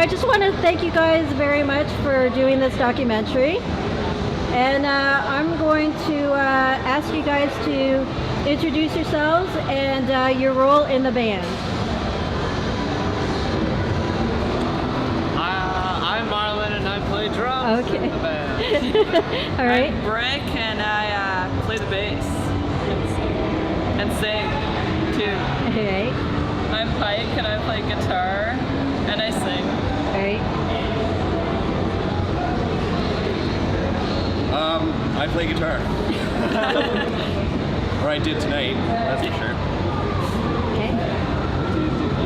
I just want to thank you guys very much for doing this documentary. And I'm going to ask you guys to introduce yourselves and your role in the band. I'm Marlon and I play drums in the band. All right. I'm Brick and I play the bass and sing too. All right. I'm Pike and I play guitar and I sing. All right. I play guitar. Or I did tonight, that's for sure. Okay.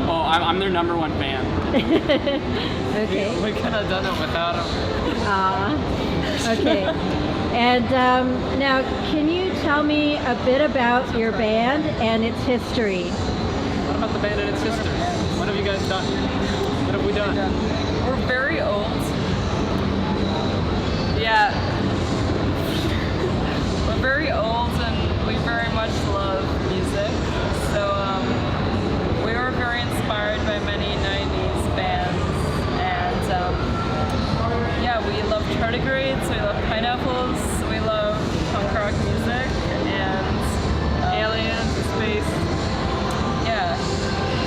Oh, I'm their #1 fan. Okay. We could have done it without them. Okay. And now, can you tell me a bit about your band and its history? What about the band and its history? What have you guys done? What have we done? We're very old. Yeah. We're very old and we very much love music. So we were very inspired by many 90s bands. And yeah, we love tardigrades, we love pineapples, we love punk rock music and aliens, space. Yeah,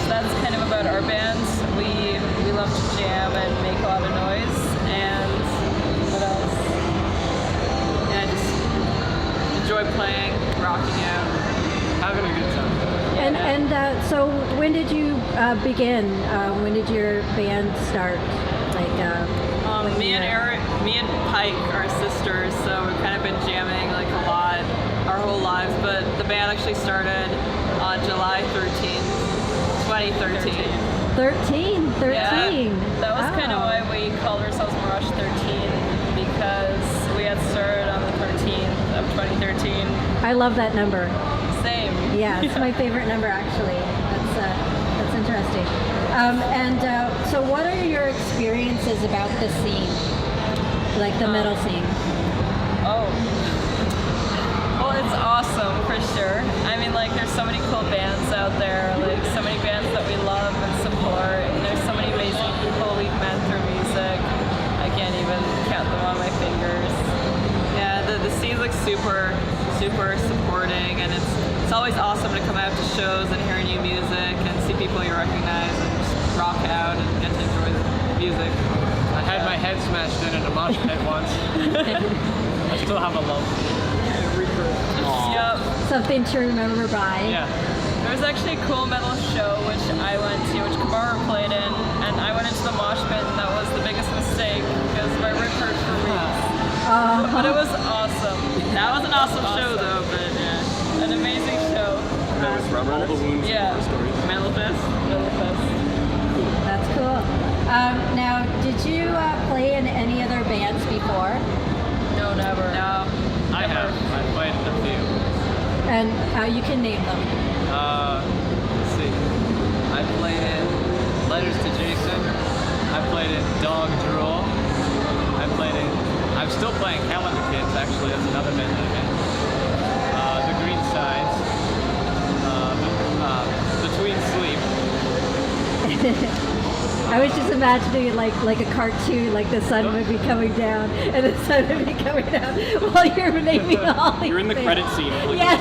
so that's kind of about our band. We love to jam and make a lot of noise. And what else? Yeah, just enjoy playing, rocking out, Having a good time. And so, when did you begin? When did your band start? Like, me and Pike are sisters, so we've kind of been jamming like a lot our whole lives. But the band actually started on July 13th, 2013. 13. Yeah, that was kind of why we called ourselves Mirage 13, because we had started on the 13th of 2013. I love that number. Same. Yeah, it's my favorite number actually. That's interesting. So what are your experiences about the scene? Like the metal scene? Oh. Well, it's awesome for sure. I mean, like, there's so many cool bands out there, like so many bands that we love and support, and there's so many amazing people we've met through music. I can't even count them on my fingers. Yeah, the scene's like super supporting, and it's always awesome to come out to shows and hear new music and see people you recognize and just rock out and get to enjoy the music. I had my head smashed in a mosh pit once. I still have a lump. Yep. Something to remember by. Yeah. There was actually a cool metal show which I went to, which Kalahira played in, and I went into the mosh pit and that was the biggest mistake because my rib hurt for weeks. But it was awesome. That was an awesome show though, but yeah, an amazing show. That was rubber. All the wounds. Yeah, Manifest. That's cool. Now, did you play in any other bands before? No, never. No. I have. I played a few. And you can name them. Let's see. I played in Letters to Jason. I played in Dog Drool. I'm still playing Calendar Kids, actually. That's another band that I'm in. The Green Sides. Between Sleep. I was just imagining it like a cartoon, like the sun would be coming down and the sun would be coming down while you're naming all these You're in the things. credit scene. Yeah.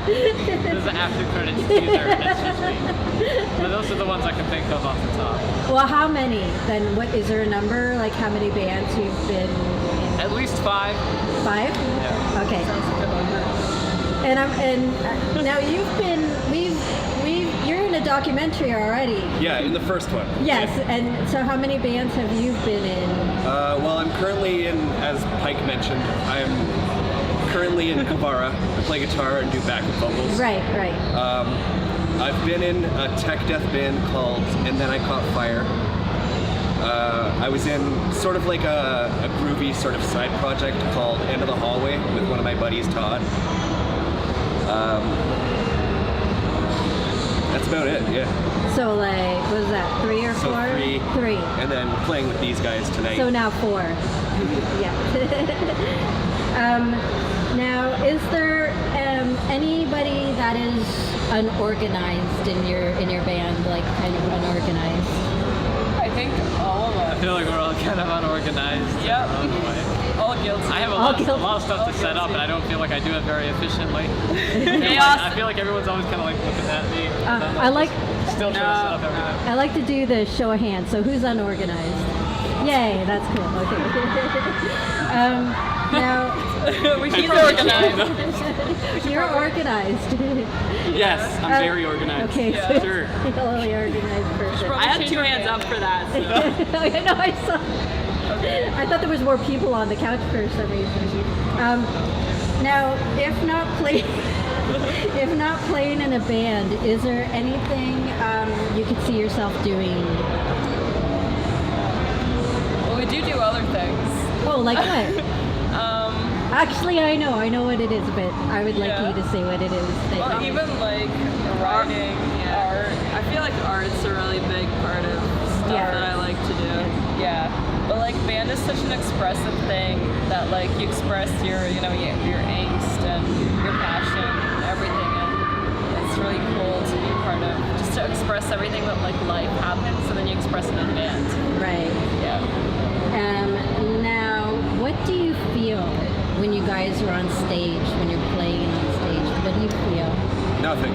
There's an after credits teaser. It's just me. But those are the ones I can think of off the top. Well, how many? Then what is there a number? Like how many bands you've been in? At least 5. 5? Yeah. Okay. And now you're in a documentary already. Yeah, in the first one. Yes, and so how many bands have you been in? Well, I'm currently in, as Pike mentioned, I'm currently in Kalahira. I play guitar and do backup vocals. Right. I've been in a tech death band called And Then I Caught Fire. I was in sort of like a groovy sort of side project called End of the Hallway with one of my buddies, Todd. That's about it, yeah. So like, what was that, 3 or 4? So 3. 3. And then playing with these guys tonight. So now 4. Yeah. Now, is there anybody that is unorganized in your band, like kind of unorganized? I think all of us. I feel like we're all kind of unorganized. in Yep. our own way. All guilty. I have a All lot of stuff to set up, and I don't feel like I do it very efficiently. I feel like everyone's always kind of like looking at me. I like Still trying to set up everything. I like to do the show of hands. So who's unorganized? Yay, that's cool. Okay. Now He's organized. you're organized. Yes, I'm very organized. Okay, Yeah. so Sure. you're a really organized person. I had 2 hands up for that. So. I know, I saw. I thought there was more people on the couch for some reason. Now, if not playing in a band, is there anything you could see yourself doing? Well, we do other things. Oh, like what? Actually, I know what it is, but I would like Yeah. you to say what it is. Well, even like writing, art. I feel like art's a really big part of stuff Yeah. that I like to do. Yeah. But like band is such an expressive thing that like you express your angst and your passion and everything, and it's really cool to be part of. Just to express everything that like life happens, so then you express it in band. Right. Yeah. Now, what do you feel when you guys are on stage, when you're playing on stage? What do you feel? Nothing.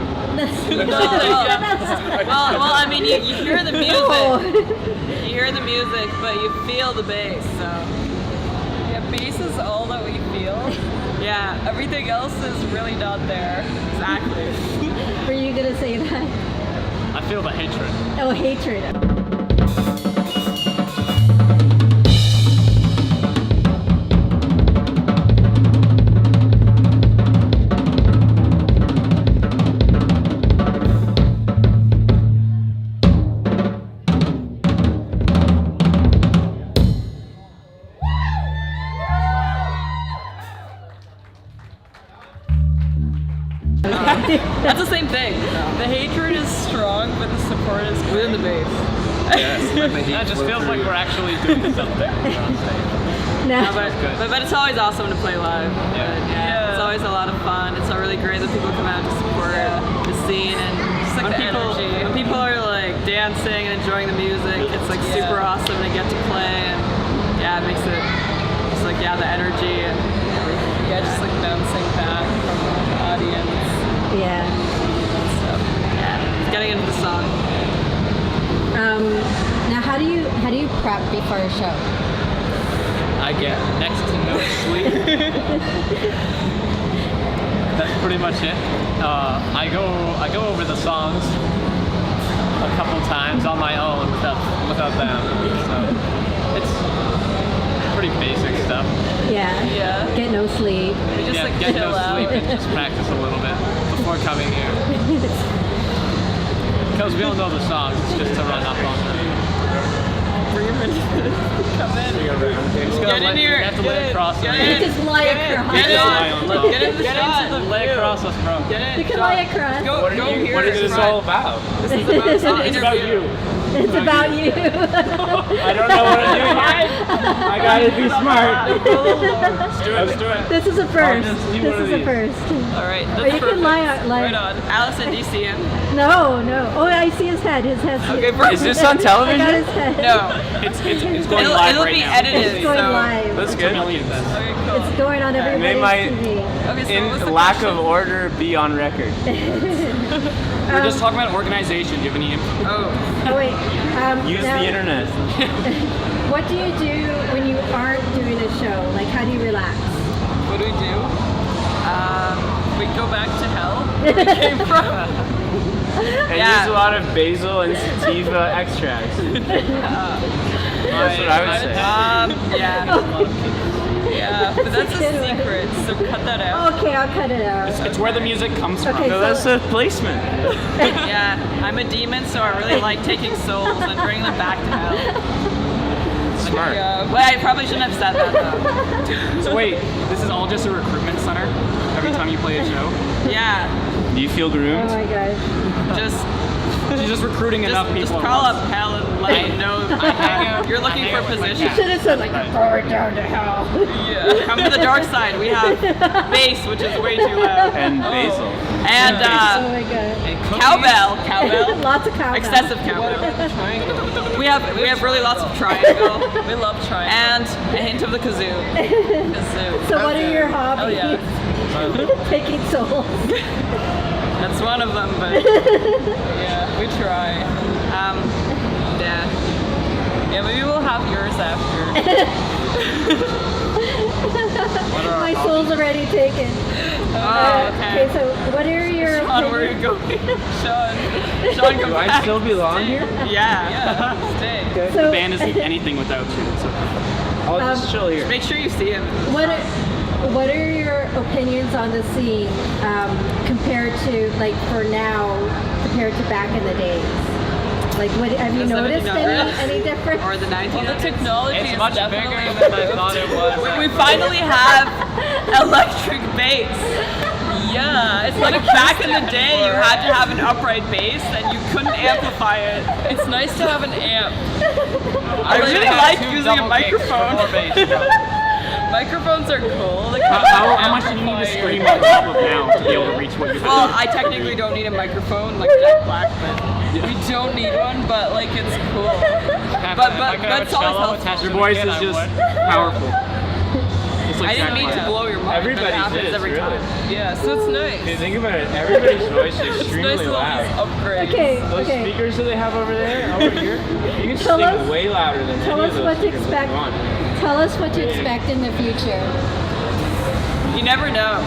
Well, I mean, you hear the music. No. You hear the music, but you feel the bass. So, yeah, bass is all that we feel. Yeah, everything else is really not there. Exactly. Were you gonna say that? I feel the hatred. Oh, hatred. That's the same thing. The hatred is strong, but the support is within the bass. Yes, let the heat That just flow feels like through. we're actually doing something. Now, But it's always awesome to play live. Yeah. Yeah. It's always a lot of fun. It's really great that people come out to support the scene, and just like when people are like dancing and enjoying the music, it's like super awesome to get to play, and yeah, it makes it just like the energy and everything. Yeah, just like bouncing back from the audience. yeah. So yeah, getting into the song. Now, how do you prep before a show? I get next to no sleep. That's pretty much it. I go over the songs a couple times on my own without them. So it's pretty basic stuff. Yeah. Yeah. Get no sleep. We just like get chill no out. sleep and just practice a little bit before coming here. Because we don't know the songs, it's just to run up on them. Come in. Just Get in here. You have to lay across Get us. in. Just lie across. Get in. Get in the shot. Lay across us, bro. Get in. You can lie across. Go here. What is this all about? This is about It's about you. It's about you. I don't know what I'm doing here. I gotta be smart. Let's do it, let's do it. This is a first. just do This one of is a these. first. All right. Or you can lie. Right on. Allison, do you see him? No. Oh, I see his head. His head's Okay, Is this on I television? got his head. No. It's going live It'll right be now. edited. It's going so. live. That's good. Okay, cool. It's going on everybody's May my TV. Okay, so what was the in lack question? of order be on record. We're just talking about organization. Do you have any input? Oh, Oh wait. Use now, the internet. What do you do when you aren't doing a show? Like, how do you relax? what do? We go back to hell where we came from. And Yeah. use a lot of basil and sativa extracts. That's what I would say. Yeah, but that's a Good one. secret, so cut that out. Okay, I'll cut it out. It's where the music comes from. Okay, No, so- that's a placement. Yeah, I'm a demon, so I really like taking souls and bringing them back to hell. Smart. Yeah, but I probably shouldn't have said that though. So wait, this is all just a recruitment center every time you play a show? Yeah, Do you feel Oh groomed? my gosh. just You're just recruiting enough just people. crawl up hell and let me know you're looking for a position. Should have said like going down to hell. Yeah, come to the dark side. We have bass, which is way too loud. And Oh. basil. And Oh my god. And cookies. cowbell. Lots of cowbell. Excessive cowbell. We have really lots of triangle. We love triangle. And a hint of the kazoo. Kazoo. So what are your hobbies? yeah. Taking souls. That's one of them, but Yeah, we try. yeah. Yeah, maybe we'll have yours after. My soul's already taken. Oh, okay. Okay, so what are your Sean, where are you opinions? going? Sean. Sean, come Do I back. still belong here? Yeah. Yeah, stay. So, The band isn't anything without you. So I'll just chill here. Make sure you see him. what are your opinions on the scene compared to like for now compared to back in the days? Like, what have you The noticed 1700s? any difference? Or the 1900s. Well, the technology It's is much definitely bigger than I thought it was. We finally have electric bass. Yeah, it's Like back in the day, you had to have an upright bass and you couldn't amplify it. It's nice to have an amp. I really like using a microphone. Microphones are cool. They How much do you need to scream on top of now to be able to reach what you Well, have? I technically don't need a microphone like Jack Black, but We don't need one, but like it's cool. but solid health. Your voice is just powerful. It's like I didn't mean to Jack Black. blow your mind. That Everybody's happens is, every really. time. Yeah, so it's nice. If you think about it, everybody's voice is It's nice extremely to always loud. upgrade. Okay, Those okay. speakers that they have over there, over here, you can Tell sing us- way louder than Tell any us of those what to speakers that expect. you want. Tell us what to expect in the future. You never know.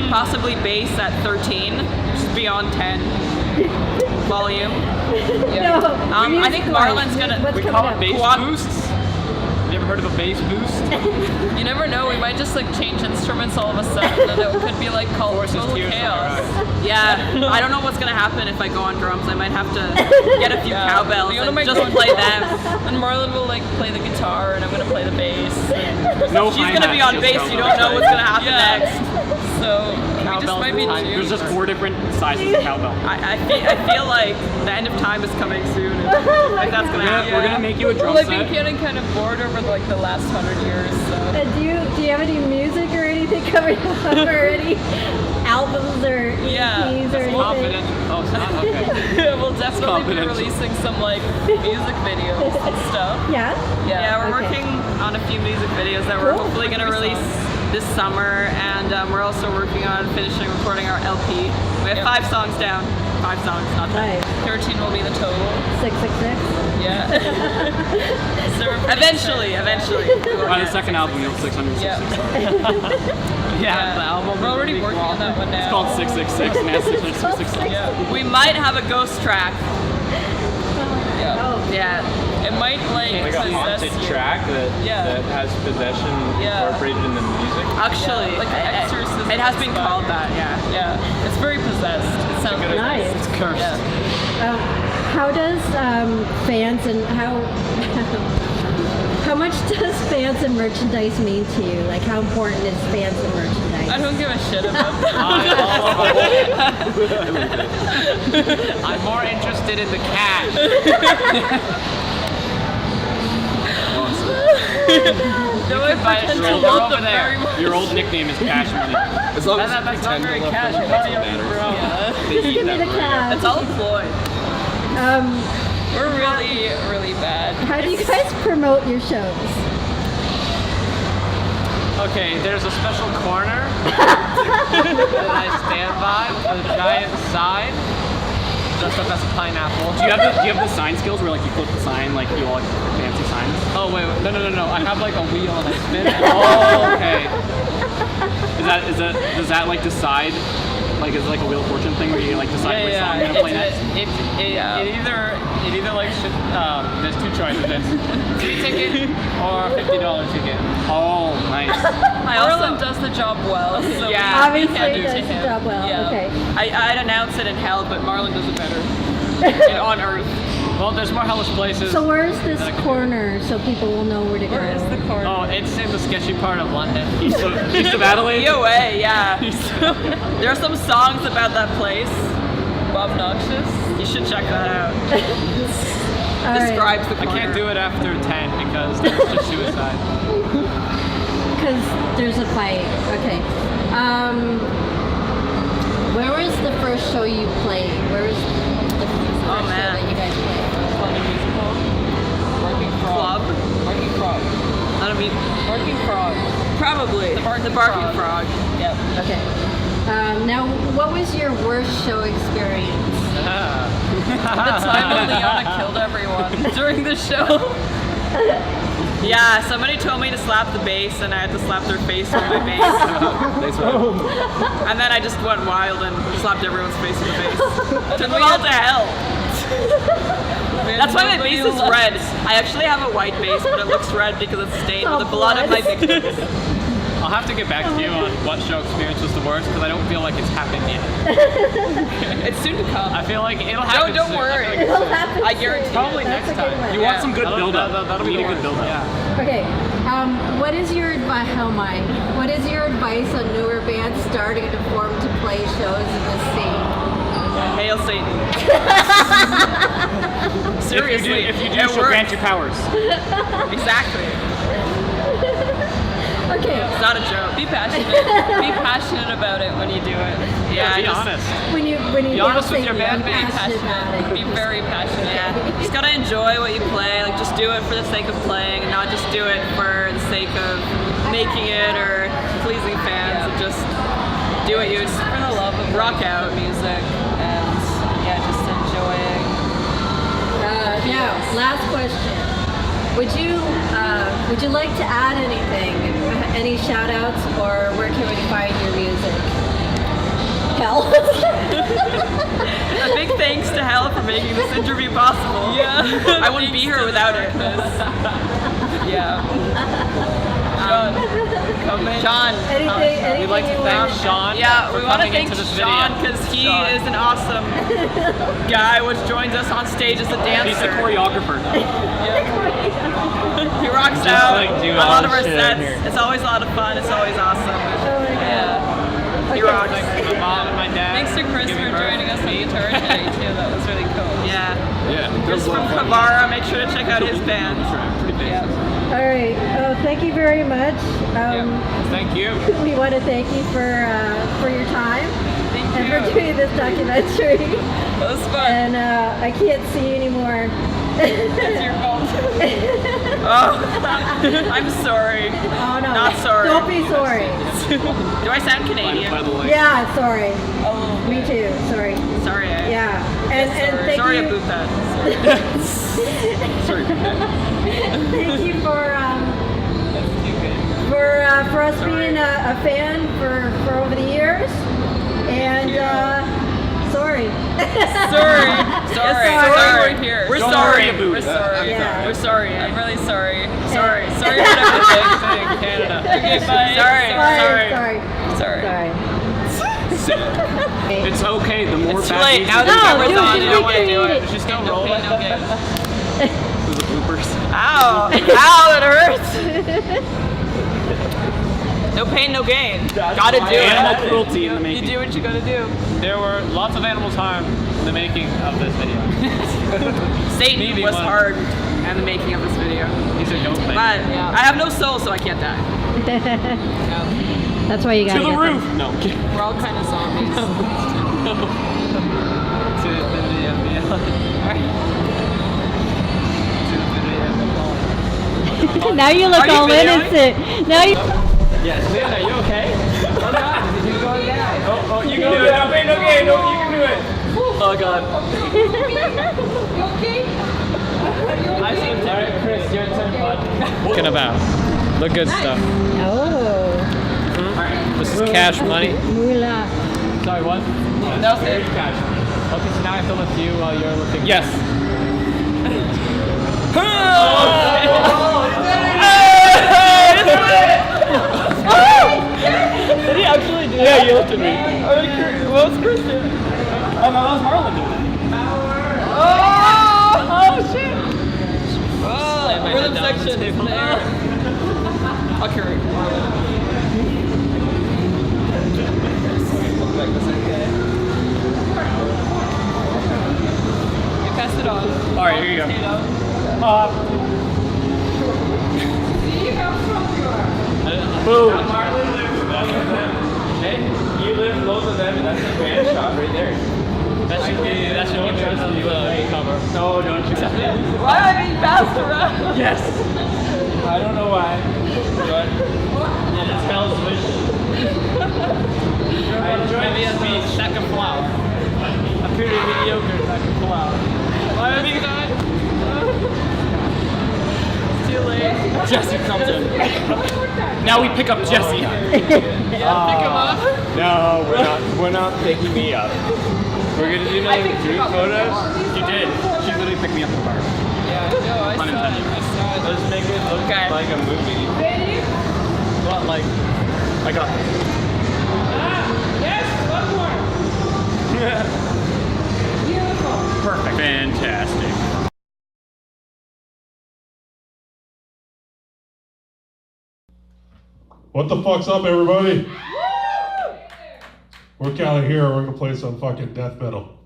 Possibly bass at 13, just beyond 10. Volume. No, I think Marlon's gonna. What's We coming call up? it bass Quad- boosts. You ever heard of a bass boost? You never know, we might just like change instruments all of a sudden and it could be like called Forces total tears chaos. from Yeah, I don't know what's gonna happen if I go on drums. I might have to get a few Yeah. cowbells You wanna and make just one- play them. And Marlon will like play the guitar and I'm gonna play the bass. No She's gonna be on hi-hats, bass. just You don't know what's gonna happen Yeah. next. So we just Cowbell's might be the time. tuned. There's just 4 different sizes of cowbell. I feel like the end of time is coming soon. Oh my Like that's gonna God. happen. We're gonna make you a drum Well, I've been set. getting kind of bored over like the last 100 years, so. Do you have any music or anything coming up or any albums or EPs Yeah, or anything? Confidential. Oh, it's not? Okay. We'll definitely be confidential. releasing some like music videos and stuff. Yeah. Yeah, we're Okay. working on a few music videos that we're Cool. hopefully going to release this summer, and we're also working on finishing recording our LP. We have Yep. 5 songs down. 5 songs, not 10. Nice. 13 will be the total. 666. Yeah. So we're pretty Eventually. By the second album, you'll have 666 Yeah. songs. Yeah, the album. We're is already really working on that one now. It's called 666, and that's 666 songs. Yeah. We might have a ghost track. Yeah. Oh. Yeah. It might like Like a possess haunted you. track Yeah. that has possession Yeah. incorporated in the music. Actually, Yeah, like an exorcism it has been inspired. called that, yeah. Yeah. It's very possessed. It sounds very Nice. It's cursed. Yeah. How does fans and how much does fans and merchandise mean to you? Like, how important is fans and merchandise? I don't give a shit about that. I'm more interested in the cash. No, I pretend to They're love over them there. very much. Your old nickname is Cash Money. As long as you That's not pretend very to love cash. them, You're that's not what young, matters. bro. Yeah. Just give me the cash. It's all Floyd. We're really, really bad. How do you guys promote your shows? Okay, there's a special corner that I stand by with a giant sign. Dressed up as a pineapple. Do you have the sign skills where like you flip the sign like you all like fancy signs? Oh wait, no. I have like a wheel and I spin it. Oh, okay. Does that like decide like is it like a Wheel of Fortune thing where you like decide which song you're gonna play next? It either like should, there's 2 choices. It's free ticket or a $50 ticket. Oh, nice. Marlon does the job well. So Yeah. Obviously, can't it do does to the him. job well. Yeah. Okay. I'd announce it in hell, but Marlon does it better. And on Earth. Well, there's more hellish places. So where's this corner so people will know where to go? Where is the corner? Oh, it's in the sketchy part of London. East of Adelaide. POA, yeah. There are some songs about that place. Obnoxious. You should check that out. All right. Describes the I corner. can't do it after 10 because there's just suicide. because there's a fight. Okay. Where was the first show you played? Where was the first show man. that you guys played? Funny musical. Barking Frog. Club. Barking Frog. I don't mean Barking Frog. probably The Barking Barking Frog. Frog. Yep. Okay. Now, what was your worst show experience? The time when Leona killed everyone during the show. Yeah, somebody told me to slap the bass and I had to slap their face with my bass. And then I just went wild and slapped everyone's face with the bass. Took them all to hell. That's why my bass is red. I actually have a white bass, but it looks red because it's stained with the blood of my victims. I'll have to get back to you on what show experience was the worst because I don't feel like it's happened yet. It's soon to come. I feel like it'll happen. Don't soon. worry. I feel like It'll happen I soon. guarantee Probably That's next a good time. one. You want some good That'll- build-up. that'll You be need a the good worst. build-up. Yeah. Okay. What is your advice? How am I? What is your advice on newer bands starting to form to play shows in this scene? Hail Satan. Seriously, If you do, it she'll works. grant you powers. Exactly. Okay. It's not a joke. Be passionate. Be passionate about it when you do it. Yeah, Be I just, honest. When you Be honest with say your you're band, be passionate about it. Be very passionate. yeah, just gotta enjoy what you play. Like, just do it for the sake of playing, and not just do it for the sake of making it or pleasing fans. And just do what you For the love of rock out. music and yeah, just enjoying. Now, last question. Would you like to add anything? Any shout outs or where can we find your music? Hell. A big thanks to Hal for making this interview possible. Yeah. I wouldn't be here without it. Yeah. Sean, come in. Sean. anything We'd like to you thank want? Sean Yeah, for we want to coming thank into this Sean video. because he is an awesome guy, which joins us on stage as a dancer. He's the choreographer. He rocks Just, out like, do on a all lot of the our shit in sets. here. It's always a lot of fun. It's always awesome. Oh my God. Yeah. He Okay. rocks. Thanks to my mom and my dad. Thanks to Chris Give me for birth. joining us on guitar today too. That was really cool. Yeah. Yeah. Chris from Kalahira. Make sure to check out his band. Yeah. All right. Oh, thank you very much. Thank you. We want to thank you for your time Thank and you. for doing this documentary. That was fun. And I can't see you anymore. It's your fault. Oh, I'm sorry. Oh no. Not sorry. Don't be sorry. Do I sound Canadian? By the way. Yeah, sorry. A little Me too. Sorry. Sorry. Yeah. And thank Sorry you. about that. Sorry. Thank you for us being a fan for over the years. And sorry. Sorry. Sorry. We're here. We're Don't sorry. worry about We're it. sorry. Yeah. We're sorry. I'm really sorry. Sorry. Sorry about everything. Canada. Okay, bye. Sorry. Sorry. It's okay. The more It's too bad late. news Now you the No, get, camera's dude, on. just You don't want to do recreate it. it. She's still No pain, rolling. no gain. those are bloopers. Ow. Ow, it hurts. No pain, no gain. Gotta do Animal it. cruelty in the You making. do what you gotta do. There were lots of animals harmed in the making of this video. Satan Maybe was one. hard in the making of this video. He said don't play. But I have no soul, so I can't die. That's why you To gotta the get roof. them. No. We're all kind of zombies. To the Now you look Are you all videoing? innocent. Now you. Yes, Leon, are you okay? Oh God, did you go again? Oh, you can do it. No pain, no gain. No, you can do it. Oh God. I see him. Alright, Chris, your turn, bud. Talking about the good stuff. Oh, This is cash money. moolah. Sorry, what? No, Satan. Cash. Okay, so now I have to lift you while you're lifting. Yes. Did he actually do Yeah, you lifted me. What was Christian? Oh, no, that was Marlon doing it. Oh shit! my Rhythm head down on the section. table. I'll carry it. You pass it on. All right, here you go. See how strong you are. Boom. Hey, you live both of them, and that's a band shot right there. That should be the cover. No, don't you accept it? Why am I being passed around? Yes. I don't know why, but it smells delicious. I enjoy Maybe this it's a speech. sack of flour. A pretty mediocre sack of flour. Why am I being done? It's too late. Jesse comes in. Now we pick up Jesse. Pick him up. No, we're not picking me up. We're gonna do like group photos. You did. She literally picked me up in the bar. Yeah, I know. I saw it. I saw it. Let's make it look like a movie. What, like? I got this. Yes, one more. Perfect. Fantastic. What the fuck's up, everybody? We're Kalahira. We're gonna play some fucking death metal.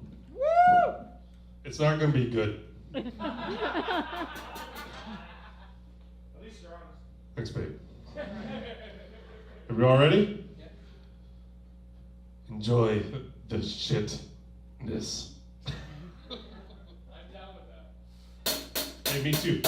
It's not gonna be good. Thanks, babe. Are we all ready? Enjoy the shitness. I'm down with that. Hey, me too.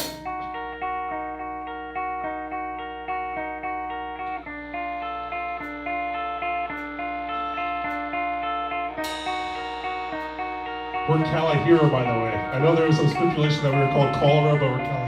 We're Kalahira, by the way. I know there was some stipulation that we were called Kalahira, but we're Kalahira.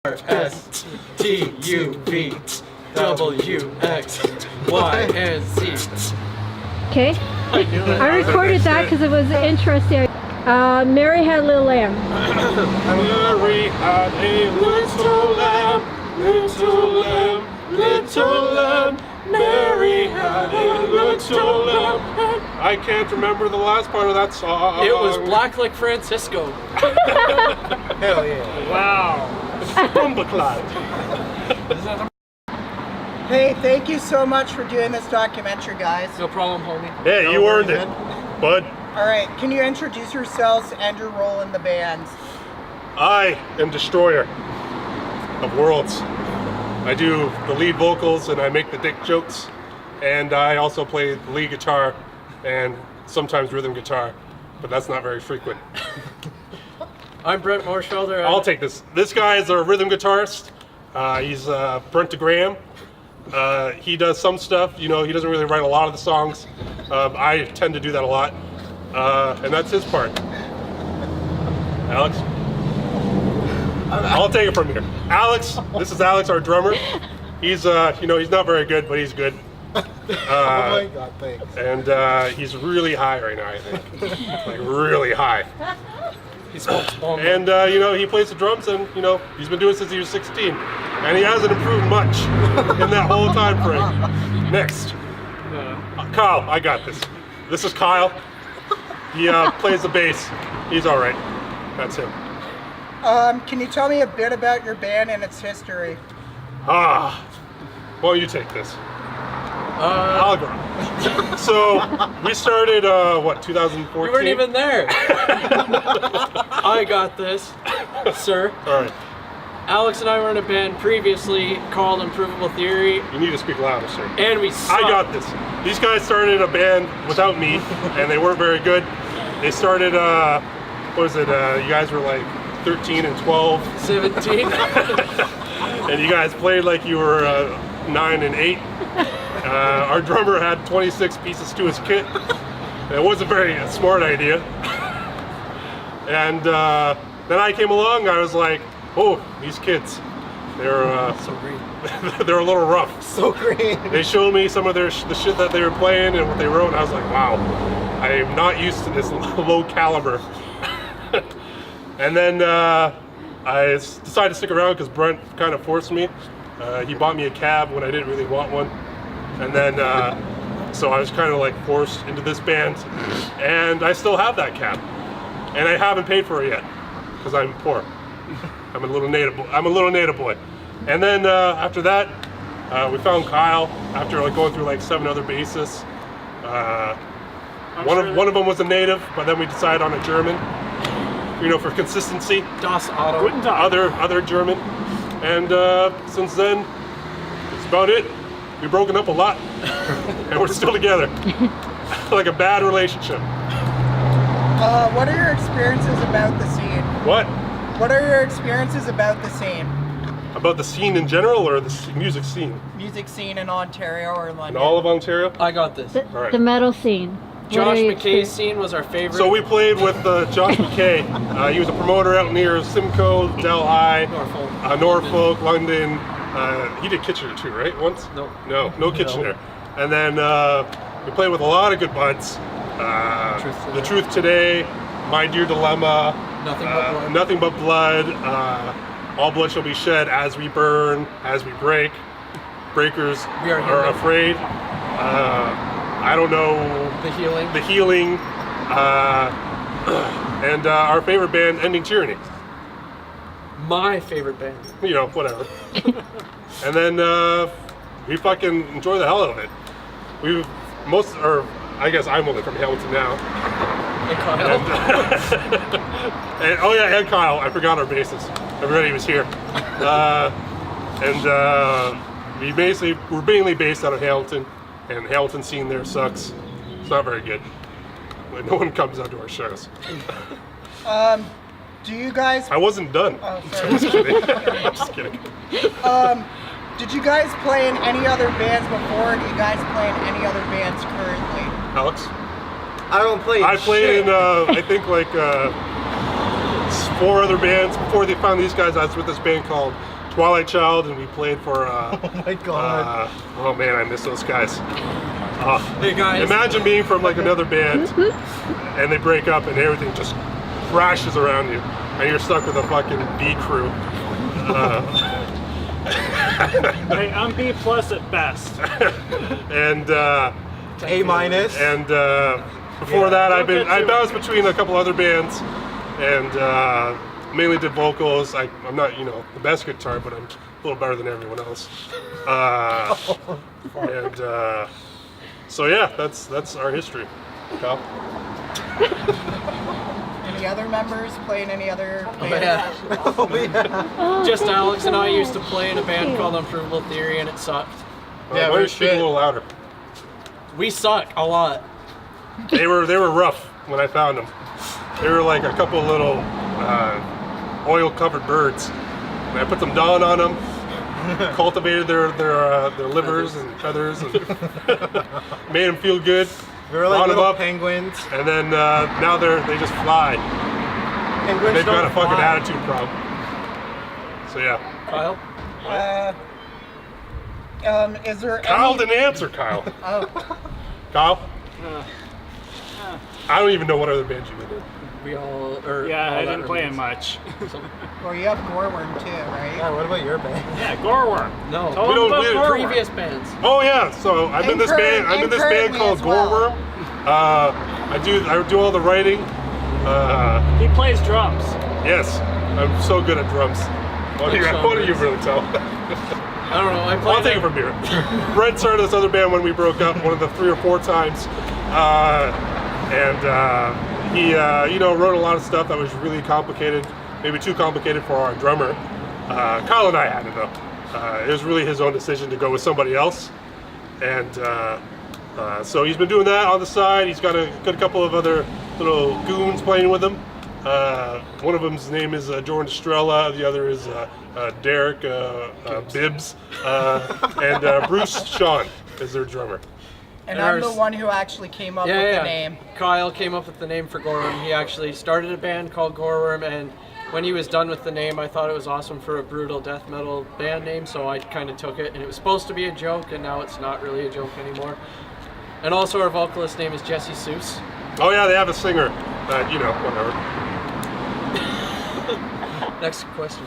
S T U V W X Y and Z. Okay. I recorded that because it was interesting. Mary had a little lamb. Mary had a little lamb, little lamb, little lamb. Mary had a little lamb. I can't remember the last part of that song. It was Black like Francisco. Hell yeah. Wow. Bumbleclad. Hey, thank you so much for doing this documentary, guys. No problem, homie. Hey, you earned it, bud. All right, can you introduce yourselves and your role in the band? I am Destroyer of Worlds. I do the lead vocals and I make the dick jokes. And I also play the lead guitar and sometimes rhythm guitar, but that's not very frequent. I'm Brent Marshfelder. I'll take this. This guy is a rhythm guitarist. He's Brent DeGraham. He does some stuff, you know, he doesn't really write a lot of the songs. I tend to do that a lot. And that's his part. Alex? I'll take it from here. Alex, this is Alex, our drummer. He's, you know, he's not very good, but he's good. Oh my God, thanks. And he's really high right now, I think. Like really high. He smokes bomb. And, you know, he plays the drums and, you know, he's been doing it since he was 16. And he hasn't improved much in that whole time frame. Next. Kyle, I got this. This is Kyle. He plays the bass. He's all right. That's him. Can you tell me a bit about your band and its history? Why don't you take this? I'll go. So we started, what, 2014? You weren't even there. I got this, sir. All right. Alex and I were in a band previously called Improvable Theory, You need to speak louder, sir. and we sucked. I got this. These guys started a band without me, and they weren't very good. They started, what was it? You guys were like 13 and 12. 17. And you guys played like you were 9 and 8. Our drummer had 26 pieces to his kit. It wasn't a very smart idea. And then I came along, I was like, oh, these kids, they're So green. they're a little rough. So great. They showed me some of the shit that they were playing and what they wrote, and I was like, wow, I am not used to this low caliber. And then I decided to stick around because Brent kind of forced me. He bought me a cab when I didn't really want one. And then, so I was kind of like forced into this band, and I still have that cab. And I haven't paid for it yet because I'm poor. I'm a little native boy. And then after that, we found Kyle after like going through like 7 other bassists. One of them was a native, but then we decided on a German, you know, for consistency. Das Auto. Other German. And since then, that's about it. We've broken up a lot, and we're still together. Like a bad relationship. What are your experiences about the scene? What? What are your experiences about the scene? About the scene in general, or the music scene? Music scene in Ontario or London? In all of Ontario? I got this. Right. The metal scene. What Josh are your McKay's scene was our favorite. So we played with Josh McKay. He was a promoter out near Simcoe, Delhi, Norfolk, London. He did Kitchener too, right? Once? No Kitchener. And then we played with a lot of good buds. The Truth Today, My Dear Dilemma, Nothing But Blood, All Blood Shall Be Shed, As We Burn, As We Break, Breakers We Are Afraid. I don't know. The Healing. And our favorite band, Ending Tyranny. My favorite band. You know, whatever. And then we fucking enjoy the hell out of it. I guess I'm only from Hamilton now. And Kyle. And oh yeah, and Kyle. I forgot our bassist. Everybody was here. We're mainly based out of Hamilton, and the Hamilton scene there sucks. It's not very good. Like, no one comes out to our shows. Do you guys? I wasn't done. Oh, sorry. Just kidding. Just kidding. Did you guys play in any other bands before? Or do you guys play in any other bands currently? Alex? I don't play. I played in, I think like 4 other bands. Before they found these guys, I was with this band called Twilight Child, and we played for. Oh my god. Oh man, I miss those guys. Hey guys. Imagine being from like another band, and they break up, and everything just crashes around you, and you're stuck with a fucking B crew. Hey, I'm B+ at best. And A-. And before that, I bounced between a couple other bands, and mainly did vocals. I'm not, the best guitar, but I'm a little better than everyone else. And so yeah, that's our history. Kyle? Any other members play in any other bands? Just Alex and I used to play in a band called Unprovable Theory, and it sucked. Yeah, why don't you speak a little louder? We suck a lot. They were rough when I found them. They were like a couple little oil-covered birds. And I put some Dawn on them, cultivated their livers and feathers, and made them feel good. They were like brought 'em little up, penguins. and then now they just fly. Penguins They've got don't a fucking fly. attitude problem. So yeah. Kyle? Is there Kyle any... didn't answer, Kyle. Oh. Kyle? I don't even know what other bands you were in. We all, or Yeah, all I that didn't play in remains. much. Well, you have Goreworm too, right? Yeah, what about your band? Yeah, Goreworm. No, Tell We them don't- about we- Goreworm. previous bands. Oh yeah, so I'm in this band. I'm in this band currently called as well. Goreworm. I do all the writing. He plays drums. Yes, I'm so good at drums. What do you really tell? I don't know. I I'll played. take it from here. Brent started this other band when we broke up, one of the 3 or 4 times, and he wrote a lot of stuff that was really complicated, maybe too complicated for our drummer. Kyle and I had it though. It was really his own decision to go with somebody else, and so he's been doing that on the side. He's got a couple of other little goons playing with him. One of them's name is Jordan Estrella, the other is Derek Bibbs, and Bruce Sean is their drummer. And I'm the one who actually came up with the name. Kyle came up with the name for Goreworm. He actually started a band called Goreworm, and when he was done with the name, I thought it was awesome for a brutal death metal band name, so I kind of took it. And it was supposed to be a joke, and now it's not really a joke anymore. And also, our vocalist name is Jesse Seuss. Oh yeah, they have a singer. Whatever. Next question.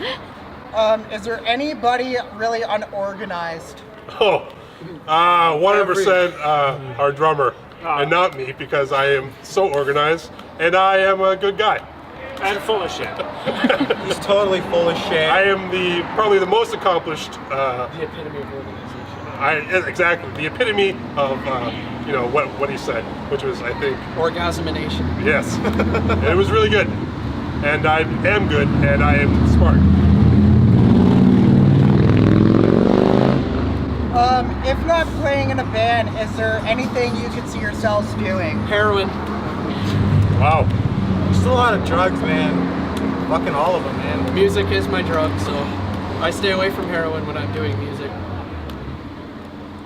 Is there anybody really unorganized? Oh, 100% our drummer, and not me, because I am so organized, and I am a good guy. And full of shit. He's totally full of shit. I am probably the most accomplished. The epitome of organization. Exactly the epitome of what he said, which was, I think, Orgasmination. yes, and it was really good, and I am good, and I am smart. If not playing in a band, is there anything you could see yourselves doing? Heroin. Wow. There's still a lot of drugs, man. Fucking all of them, man. Music is my drug, so I stay away from heroin when I'm doing music.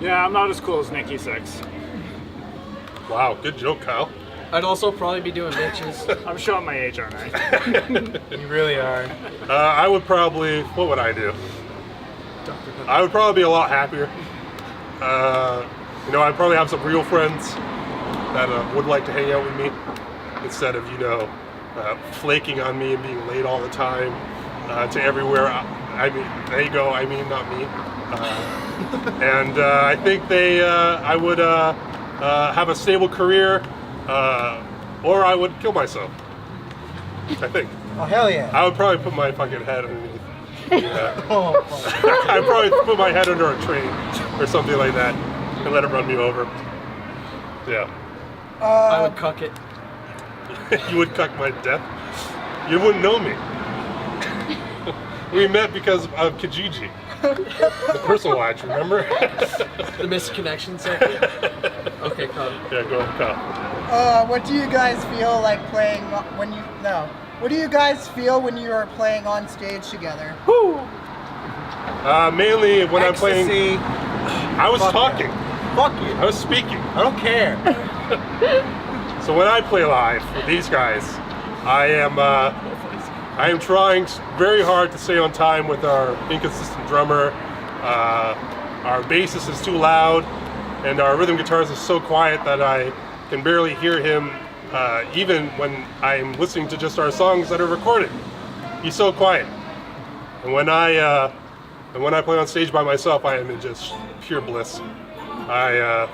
Yeah, I'm not as cool as Nikki Six. Wow, good joke, Kyle. I'd also probably be doing bitches. I'm showing my age, aren't I? You really are. I would probably. What would I do? I would probably be a lot happier. I'd probably have some real friends that would like to hang out with me instead of, flaking on me and being late all the time to everywhere. I mean, there you go. I mean, not me. And I think I would have a stable career, or I would kill myself. I think. Oh, hell yeah. I would probably put my fucking head underneath. Oh, I'd probably put my head under a train or something like that and let it run me over. Yeah. I would cuck it. You would cuck my death? You wouldn't know me. We met because of Kijiji. The personal watch, remember? The misconnection circuit. Okay, Kyle. Yeah, go ahead, Kyle. What do you guys feel like playing when you... No. What do you guys feel when you are playing on stage together? Mainly when I'm playing... Ecstasy. I was Fuck talking. yeah. Fuck you. I was speaking. I don't care. So when I play live with these guys, I am I am trying very hard to stay on time with our inconsistent drummer. Our bassist is too loud, and our rhythm guitarist is so quiet that I can barely hear him even when I'm listening to just our songs that are recorded. He's so quiet. And when I play on stage by myself, I am in just pure bliss. I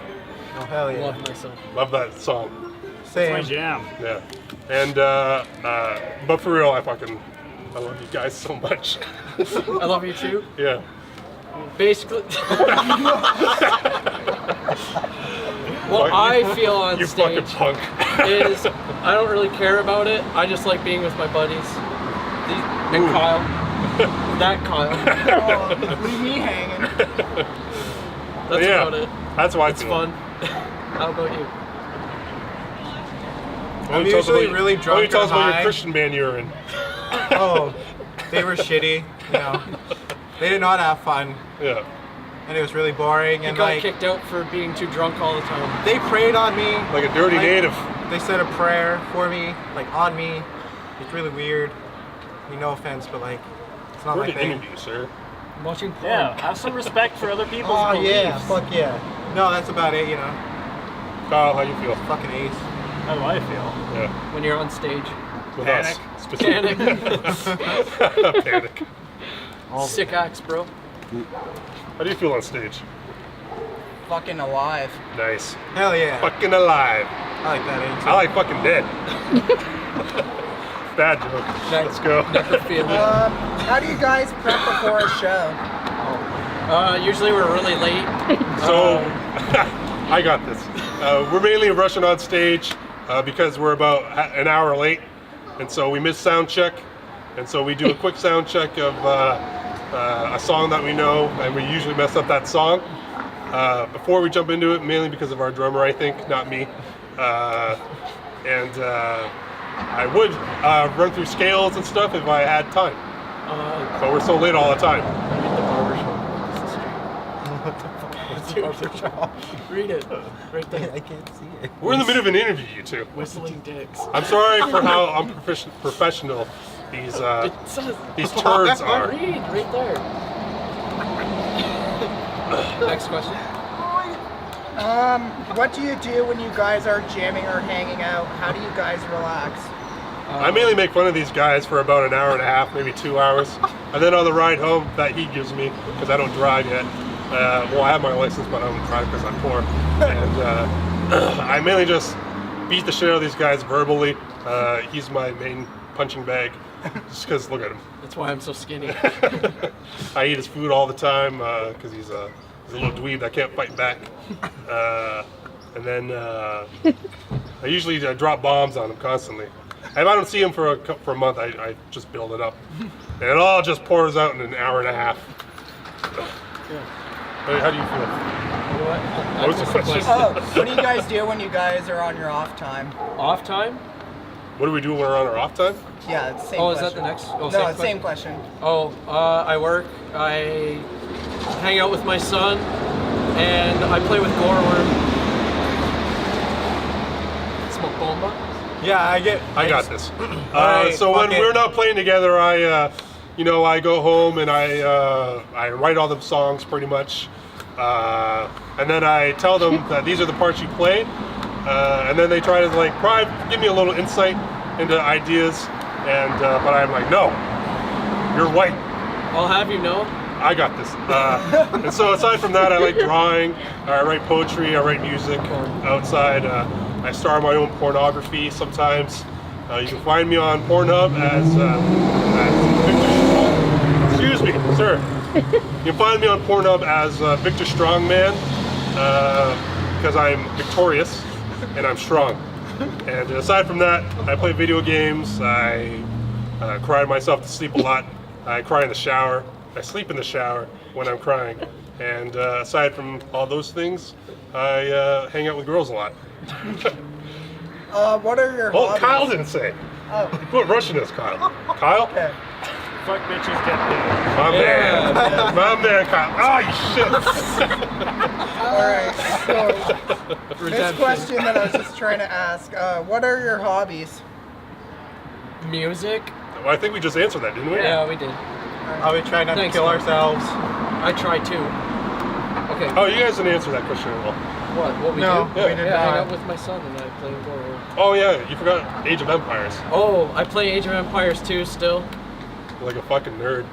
Oh, hell yeah. Love myself. love that song. Same. My jam. Yeah. And but for real, I love you guys so much. I love you too. Yeah. Basically. What I feel on you stage fucking punk. is I don't really care about it. I just like being with my buddies. And Kyle. That Kyle. Oh, leave me hanging. That's Yeah, about it. That's why It's fun. How about you? I'm usually really drunk Why don't you tell or us about your high. Christian band you were in? Oh, they were shitty, you know. They did not have fun, Yeah. and it was really boring. You And got like, kicked out for being too drunk all the time. they prayed on me. Like a dirty Like, native. They said a prayer for me, like on me. It's really weird. I mean, no offense, but like, it's not We're my an thing. interview, sir. I'm watching porn. Yeah, have some respect for other people's Oh beliefs. yeah, fuck yeah. No, that's about it, you know. Kyle, how you feel? Fucking ace. How do I feel? Yeah. When you're on stage. With Panic. us. Specifically. Panic. Sick acts, bro. How do you feel on stage? Fucking alive. Nice. Hell yeah. Fucking alive. I like that ace. I like fucking dead. Bad joke. Let's go. How do you guys prep before a show? Usually we're really late. So, I got this. We're mainly rushing on stage because we're about an hour late, and so we miss sound check, and so we do a quick sound check of a song that we know, and we usually mess up that song before we jump into it, mainly because of our drummer, I think, not me. I would run through scales and stuff if I had time, but we're so late all the time. Read it. Right there. I can't see it. We're in the middle of an interview, you two. Whistling dicks. I'm sorry for how unprofessional these It says. turds are. Read right there. Next question. What do you do when you guys are jamming or hanging out? How do you guys relax? I mainly make fun of these guys for about an hour and a half, maybe 2 hours, and then on the ride home that he gives me because I don't drive yet. Well, I have my license, but I don't drive because I'm poor. And I mainly just beat the shit out of these guys verbally. He's my main punching bag, just because look at him. That's why I'm so skinny. I eat his food all the time because he's a little dweeb that can't fight back. And then I usually drop bombs on him constantly. If I don't see him for a month, I just build it up. And it all just pours out in an hour and a half. How do you feel? What was the question? What do you guys do when you guys are on your off time? Off time? What do we do when we're on our off time? Yeah, it's the same Oh, question. is that the next? Oh, No, same question. Oh, I work. I hang out with my son, and I play with Glorworm. Smoke bomba. Yeah, I got this. Alright, So when fuck it. we're not playing together, I go home and I write all the songs pretty much, and then I tell them that these are the parts you play, and then they try to give me a little insight into ideas, and but I'm like, no, you're white. I'll have you know. I got this. And so aside from that, I like drawing, I write poetry, I write music outside. I star my own pornography sometimes. You can find me on Pornhub as Victor. Excuse me, sir. You can find me on Pornhub as Victor Strongman because I'm victorious and I'm strong. And aside from that, I play video games. I cry myself to sleep a lot. I cry in the shower. I sleep in the shower when I'm crying. And aside from all those things, I hang out with girls a lot. What are your hobbies? Kyle didn't say. Oh. What Russian is Kyle? Kyle? Okay. Fuck bitches, get paid. My man. My man, Kyle. Oh, you shit. Alright, so this question that I was just trying to ask, what are your hobbies? Music. Well, I think we just answered that, didn't we? Yeah, we did. We try not Thanks, to kill man. ourselves. I try too. Okay. Oh, you guys didn't answer that question at all. What we No, do? we did I hang not. out with my son and I play War. Oh yeah, you forgot Age of Empires. Oh, I play Age of Empires 2 still. You're like a fucking nerd.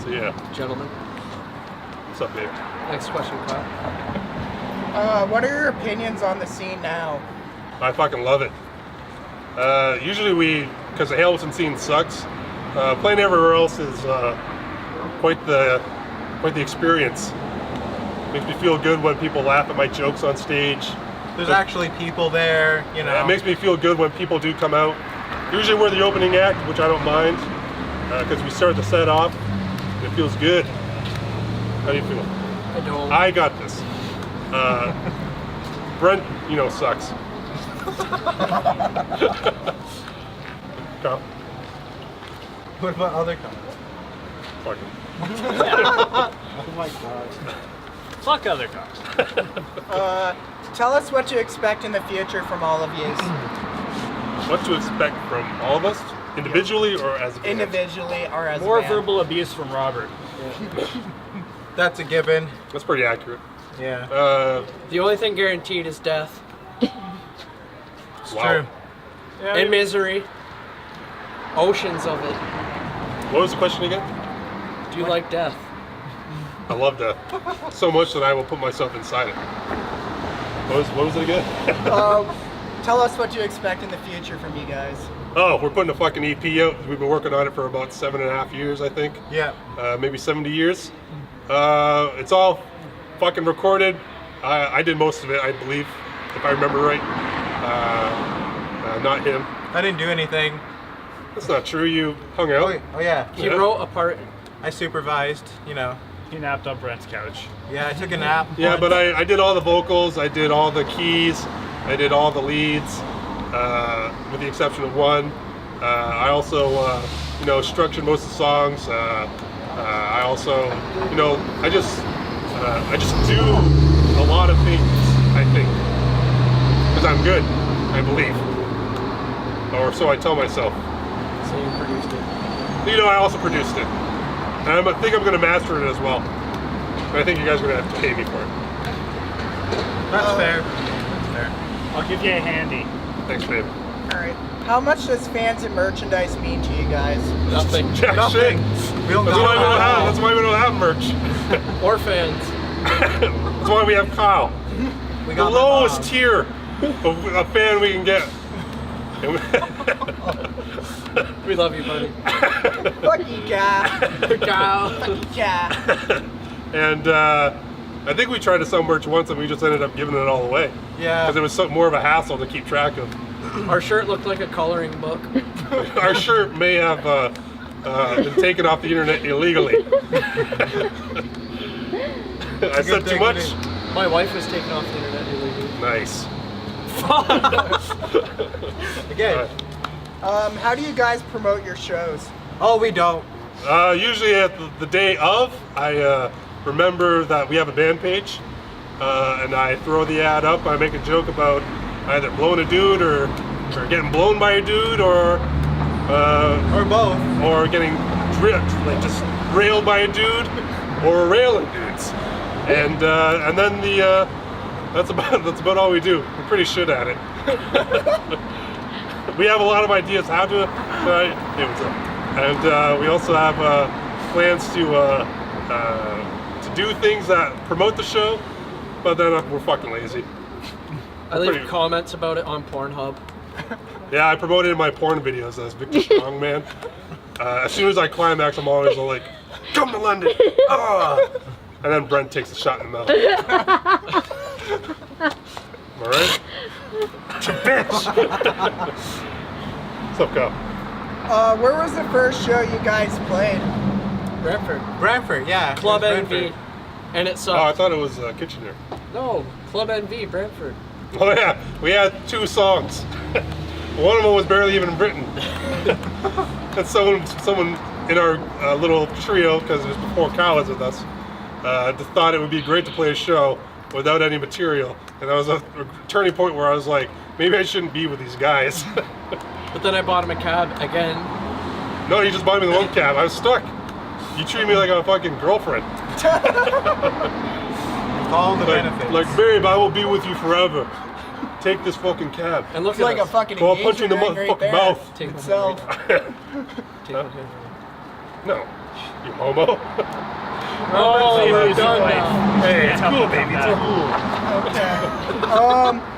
So yeah, Gentlemen. what's up, babe? Next question, Kyle. What are your opinions on the scene now? I fucking love it. Usually because the Hamilton scene sucks, playing everywhere else is quite the experience. Makes me feel good when people laugh at my jokes on stage. There's actually people there, you know. It makes me feel good when people do come out. Usually we're the opening act, which I don't mind, because we start the set off. It feels good. How do you feel? I don't. I got this. Brent, sucks. Kyle? What about other comments? Fuck him. Oh my god. Fuck other cops. Tell us what you expect in the future from all of you. What to expect from all of us, individually or as a band? Individually or as More a band. verbal abuse from Robert. That's a given. That's pretty accurate. Yeah. The only thing guaranteed is death It's Wow. true. and misery. Oceans of it. What was the question again? Do you like death? I love death so much that I will put myself inside it. What was it again? Tell us what you expect in the future from you guys. Oh, we're putting a fucking EP out. We've been working on it for about 7.5 years, I think. Yeah. Maybe 70 years. It's all fucking recorded. I did most of it, I believe, if I remember right. Not him. I didn't do anything. That's not true. You hung out. Oh yeah. He wrote a part. I supervised, He napped on Brent's couch. Yeah, I took a nap. Yeah, once. but I did all the vocals. I did all the keys. I did all the leads, with the exception of one. I also, structured most of the songs. I also, I just do a lot of things, I think, because I'm good, I believe, or so I tell myself. So you produced it. I also produced it, and I think I'm going to master it as well. But I think you guys are going to have to pay me for it. That's fair. That's fair. I'll give you a handy. Thanks, babe. All right. How much does fans and merchandise mean to you guys? Nothing. Jack Nothing. shit. We don't That's got why we it don't at have. all. That's why we don't have merch. Or fans. That's why we have Kyle. We The got my lowest mom. tier of a fan we can get. We love you, buddy. Fuck you, guy. Kyle. Fuck you, guy. And I think we tried to sell merch once and we just ended up giving it all away. Yeah. Because it was more of a hassle to keep track of. Our shirt looked like a coloring book. Our shirt may have been taken off the internet illegally. I said too thing much? we didn't. My wife was taken off the internet illegally. Nice. Again. How do you guys promote your shows? Oh, we don't. Usually at the day of, I remember that we have a band page, and I throw the ad up. I make a joke about either blowing a dude or getting blown by a dude or both. or getting just railed by a dude or railing dudes. And then that's about all we do. We're pretty shit at it. We have a lot of ideas how to. Hey, what's up? And we also have plans to do things that promote the show, but then we're fucking lazy. I leave comments about it on Pornhub. Yeah, I promoted in my porn videos as Victor Strongman. As soon as I climax, I'm always like, "Come to London!" And then Brent takes a shot in the mouth. All right, bitch. What's up, Kyle? Where was the first show you guys played? Brantford, yeah. Club it was NV. And it Oh, I sucked. thought it was Kitchener. No, Club NV, Brantford. Oh yeah, we had 2 songs. One of them was barely even written. And someone in our little trio, because it was before Kyle was with us, just thought it would be great to play a show without any material. And that was a turning point where I was like, maybe I shouldn't be with these guys. But then I bought him a cab again. No, you just bought me the one cab. I was stuck. You treat me like I'm a fucking girlfriend. All the benefits. Like, babe, I will be with you forever. Take this fucking cab. And look It's at like us. a fucking Well, I'll punch you in the engagement ring right motherfucking there. mouth. Take Itself. No, you homo. Oh, we're done Like, now. Hey, it's cool, baby. It's cool. Okay.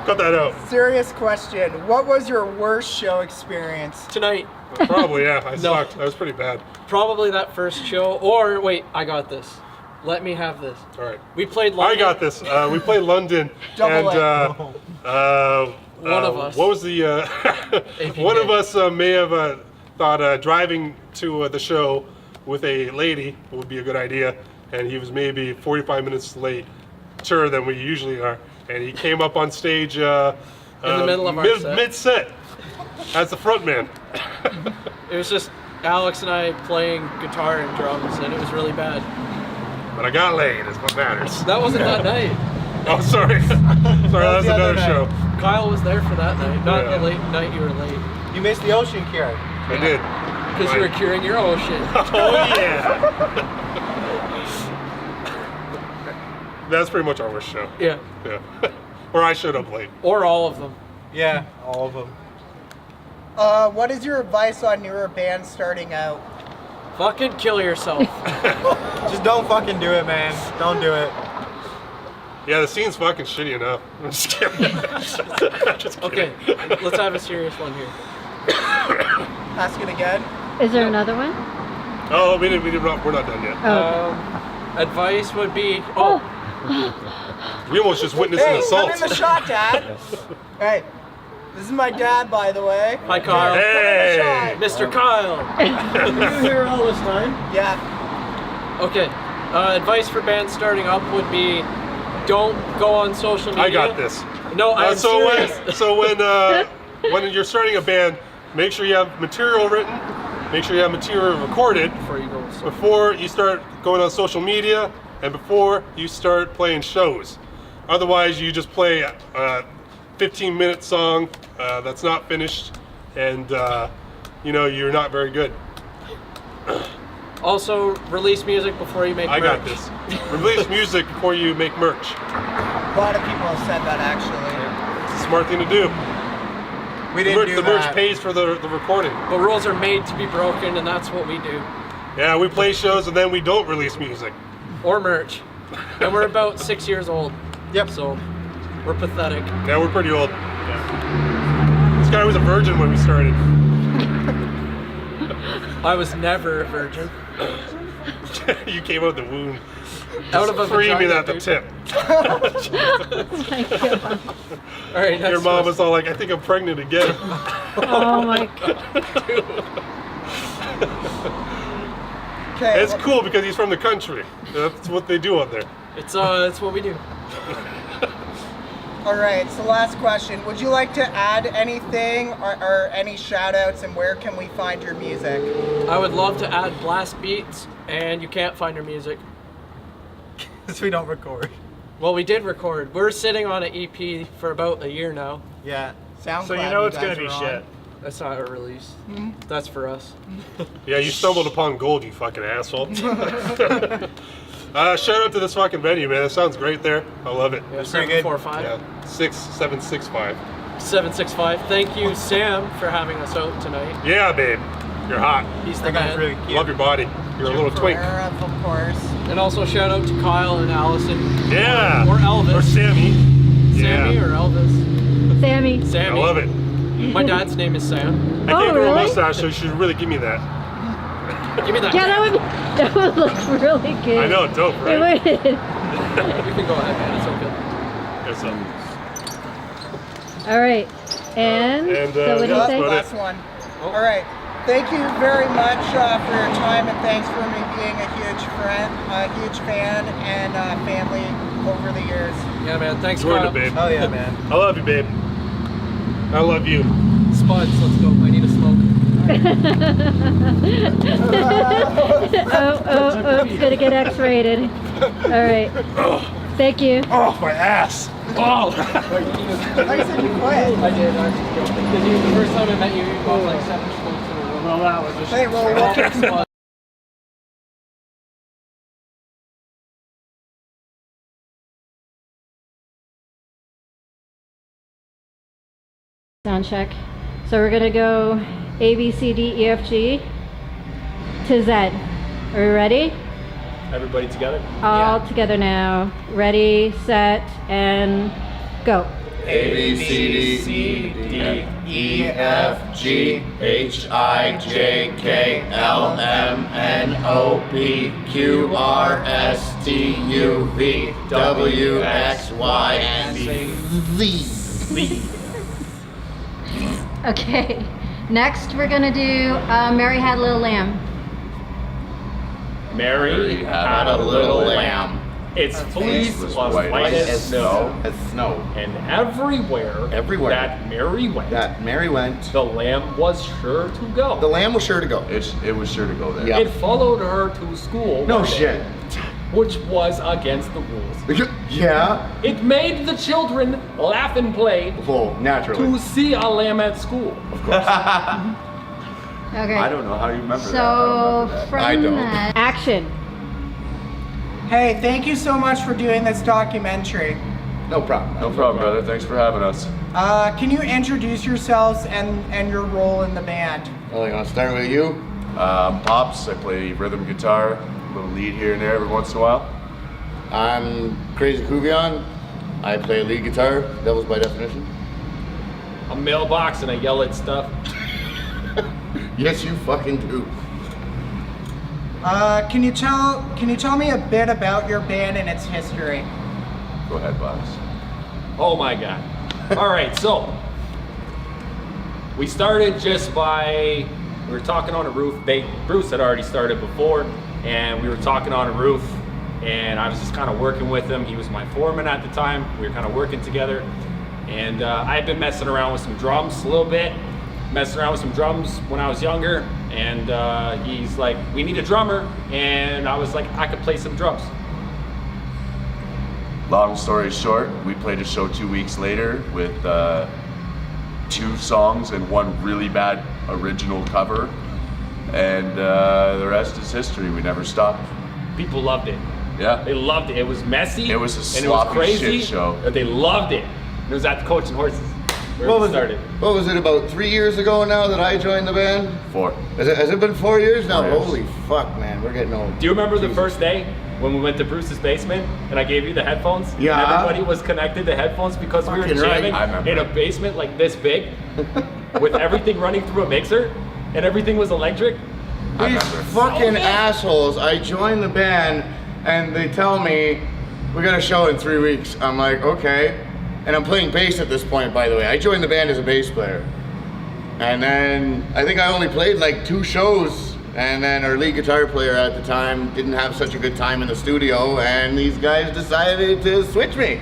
Cut that out. Serious question. What was your worst show experience? Tonight, Probably, yeah. I No. sucked. That was pretty bad. probably that first show. Or wait, I got this. Let me have this. All right. We played I London. got this. We played London, Double and One of us. What was the? One of us may have thought driving to the show with a lady would be a good idea, and he was maybe 45 minutes late, sure, than we usually are, and he came up on stage In the middle of our set. mid-set as the front man. It was just Alex and I playing guitar and drums, and it was really bad. But I got laid, is what matters. That wasn't that night. Oh, sorry. Sorry, that was the other another show. Kyle was there for that night, not Yeah. the late night you were late. You missed the ocean cure. I did. Because you were curing your ocean. Oh, yeah. That's pretty much our worst show. Yeah. Yeah. Or I showed up late. Or all of them. Yeah, all of them. What is your advice on newer bands starting out? Fucking kill yourself. Just don't fucking do it, man. Don't do it. Yeah, the scene's fucking shitty enough. I'm just kidding. Just Okay, kidding. let's have a serious one here. Ask it again. Is there another one? Oh, we're not done yet. Oh. Advice would be, oh, We almost just witnessed an Hey, assault. come in the shot, Dad. Hey, this is my dad, by the way. hi Kyle. Hey! Mr. Kyle. You here all this time? Yeah. Okay, advice for bands starting up would be, don't go on social media. I got this. No, I'm serious. When you're starting a band, make sure you have material written, make sure you have material recorded Before you go on social- before you start going on social media and before you start playing shows. Otherwise, you just play a 15-minute song that's not finished, and you're not very good. Also, release music before you make I merch. got this. Release music before you make merch. A lot of people have said that, actually. It's a smart thing to do. We didn't do The merch that. pays for the recording. But rules are made to be broken, and that's what we do. Yeah, we play shows and then we don't release music. Or merch. And we're about 6 years old. Yep. So, we're pathetic. Yeah, we're pretty old. This guy was a virgin when we started. I was never a virgin. You came out of the womb. Out of a Screaming vagina, at the dude. tip. Oh my God. All right, next Your mom one. was all like, I think I'm pregnant again. Oh my God. Okay. It's cool because he's from the country. That's what they do out there. It's what we do. All right. So, last question. Would you like to add anything or any shout outs, and where can we find your music? I would love to add blast beats, and you can't find our music. Because we don't record. Well, we did record. We're sitting on an EP for about a year now. Yeah. SoundCloud. So you know it's guys gonna be are on. shit. That's not a release. That's for us. Yeah, you stumbled upon gold, you fucking asshole. Shout out to this fucking venue, man. It sounds great there. I love it. Yeah, Pretty good. 745. Yeah, 6765. 765. Thank you, Sam, for having us out tonight. Yeah, babe. You're hot. He's the That guy's man. really cute. Love your body. You're a little twink. Ferreira, of course. And also shout out to Kyle and Allison. Yeah. Or Elvis. Or Sammy. Sammy Yeah. or Elvis. Sammy. I Sammy. love it. My dad's name is Sam. I Oh, gave her a really? mustache, so you should really give me that. Give me that. Yeah, that would look really good. I know, dope, It right? would. You can go ahead, man. It's okay. Yes, sir. All right. And, And, so what do you yeah, say? that's Last one. All right. Thank you very much for your time, and thanks for me being a huge fan, and family over the years. Yeah, man. Thanks, Jordan, Kyle. babe. Oh yeah, man. I love you, babe. I love you. Spuds, let's go. I need a smoke. Oh, it's gonna get X-rated. All right. Thank you. Oh, my ass. Oh. I said you quit. I did. Because the first time I met you, you bought like 7 smokes in a row. Well, that was a Hey, well, Sound check. So we're gonna go A, B, C, D, E, F, G to Z. Are we ready? Everybody together? All together now. Ready, set, and go. A, B, C, D, E, F, G, H, I, J, K, L, M, N, O, P, Q, R, S, T, U, V, W, X, Y, and Z. Okay. Next, we're gonna do Mary Had a Little Lamb. Mary Had a little lamb. Its fleece was white as snow. As snow. And everywhere that Mary went, the lamb was sure to go. The lamb was sure to go. It was sure to go there. It followed her to school. No one day, shit. Which was against the rules. Yeah. It made the children laugh and play. Well, naturally. To see a lamb at school. Of course. Okay. I don't know how you remember that. So from I don't. that, action. Hey, thank you so much for doing this documentary. No problem. No problem, brother. Thanks for having us. Can you introduce yourselves and your role in the band? Well, you want to start with you? Pops. I play rhythm guitar, a little lead here and there every once in a while. I'm Crazy Kuvion. I play lead guitar. Devilz by definition. A mailbox and I yell at stuff. Yes, you fucking do. Can you tell me a bit about your band and its history? Go ahead, Pops. Oh my god. All right, so we started just by, we were talking on a roof. Bruce had already started before, and we were talking on a roof, and I was just kind of working with him. He was my foreman at the time. We were kind of working together, and I had been messing around with some drums a little bit, messing around with some drums when I was younger, and he's like, we need a drummer, and I was like, I could play some drums. Long story short, we played a show 2 weeks later with 2 songs and 1 really bad original cover, and the rest is history. We never stopped. People loved it. Yeah. They loved it. It was messy. It was a and it was sloppy crazy, shit show. But they loved it. It was at the Coach and Horses where What it was started. What was it, about 3 years ago now that I joined the band? 4. Has it been 4 years now? 4 years. Holy fuck, man, we're getting old. Do you remember the Jesus. first day when we went to Bruce's basement and I gave you the headphones? Yeah. And everybody was connected to headphones because we were Fucking right. jamming I remember. in a basement like this big with everything running through a mixer and everything was electric. I These remember. fucking assholes, I joined the band and they tell me, we got a show in 3 weeks. I'm like, okay. And I'm playing bass at this point, by the way. I joined the band as a bass player. And then I think I only played like 2 shows. And then our lead guitar player at the time didn't have such a good time in the studio, and these guys decided to switch me.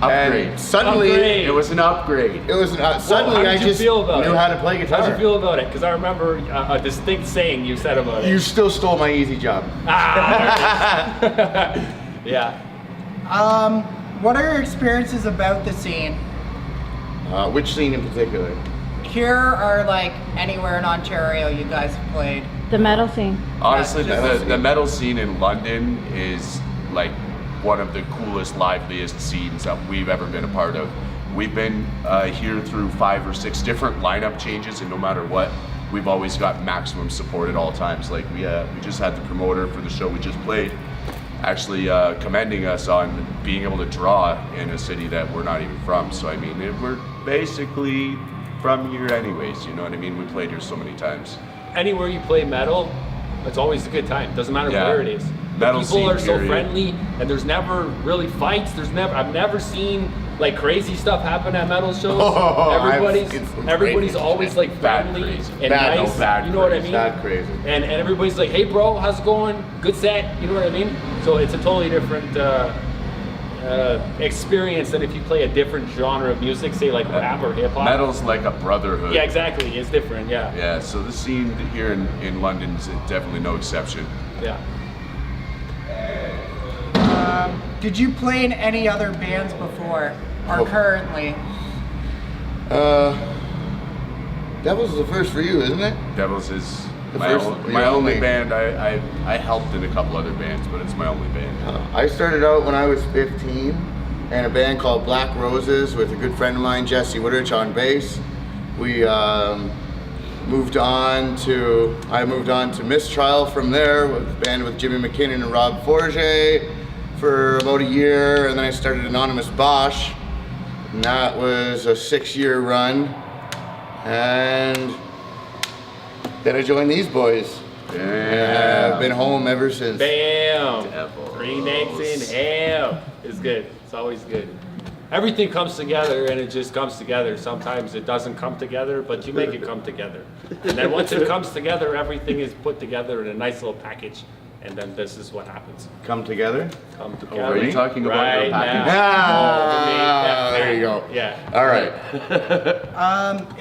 Upgrade. And suddenly, Upgrade. It was an upgrade. it was Well, suddenly how did I you just feel about knew it? how to play guitar. How'd you feel about it? Because I remember a distinct saying you said about it. You still stole my easy job. Ah, there it is. Yeah. What are your experiences about the scene? Which scene in particular? Here or like anywhere in Ontario you guys have played? The metal scene. Honestly, Yeah, the metal scene in London is like one of the coolest, liveliest scenes that we've ever been a part of. We've been here through 5 or 6 different lineup changes, and no matter what, we've always got maximum support at all times. Like we just had the promoter for the show we just played actually commending us on being able to draw in a city that we're not even from. So I mean, we're basically from here anyways, you know what I mean? We played here so many times. Anywhere you play metal, it's always a good time. Doesn't matter Yeah. where it is. Metal People scene, are so period. friendly, and there's never really fights. I've never seen like crazy stuff happen at metal shows. I've seen some everybody's crazy always shit. like Bad friendly crazy. and Bad, no, nice. bad You know what I crazy. mean? Bad crazy. And everybody's like, "Hey, bro, how's it going? Good set." You know what I mean? So it's a totally different experience than if you play a different genre of music, say like rap or hip hop. Metal's like a brotherhood. Yeah, exactly. It's different. Yeah. Yeah, so the scene here in London is definitely no exception. Yeah. Did you play in any other bands before or currently? Devilz is the first for you, isn't it? Devilz is The my, first- my your only only- band. I helped in a couple other bands, but it's my only band. I started out when I was 15 in a band called Black Roses with a good friend of mine, Jesse Woodrich, on bass. We moved on to Mistrial from there, with a band with Jimmy McKinnon and Rob Forget for about a year, and then I started Anonymous Bosch, and that was a 6-year run, and then I joined these boys. And I've been home ever since. Bam! Devilz. Green eggs in hell. It's good. It's always good. Everything comes together and it just comes together. Sometimes it doesn't come together, but you make it come together. And then once it comes together, everything is put together in a nice little package. And then this is what happens. Come together? Come together. Are you talking about right your package? now. There you go. Yeah. All right.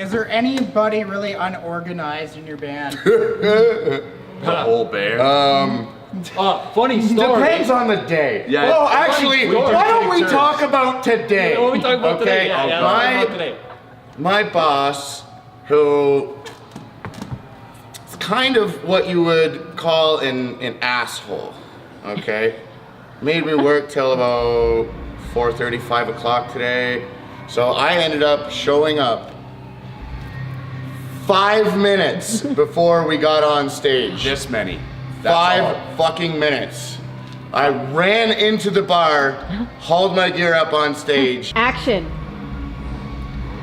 Is there anybody really unorganized in your band? The whole band. Funny story. Depends on the day. Yeah. Oh, actually, story. why don't we talk about today? What are we talking about today? Yeah, let's talk about today. My boss, who is kind of what you would call an asshole, okay, made me work till about 4:30, 5 o'clock today. So I ended up showing up 5 minutes before we got on stage. This many. That's 5 all. fucking minutes. I ran into the bar, hauled my gear up on stage. Action.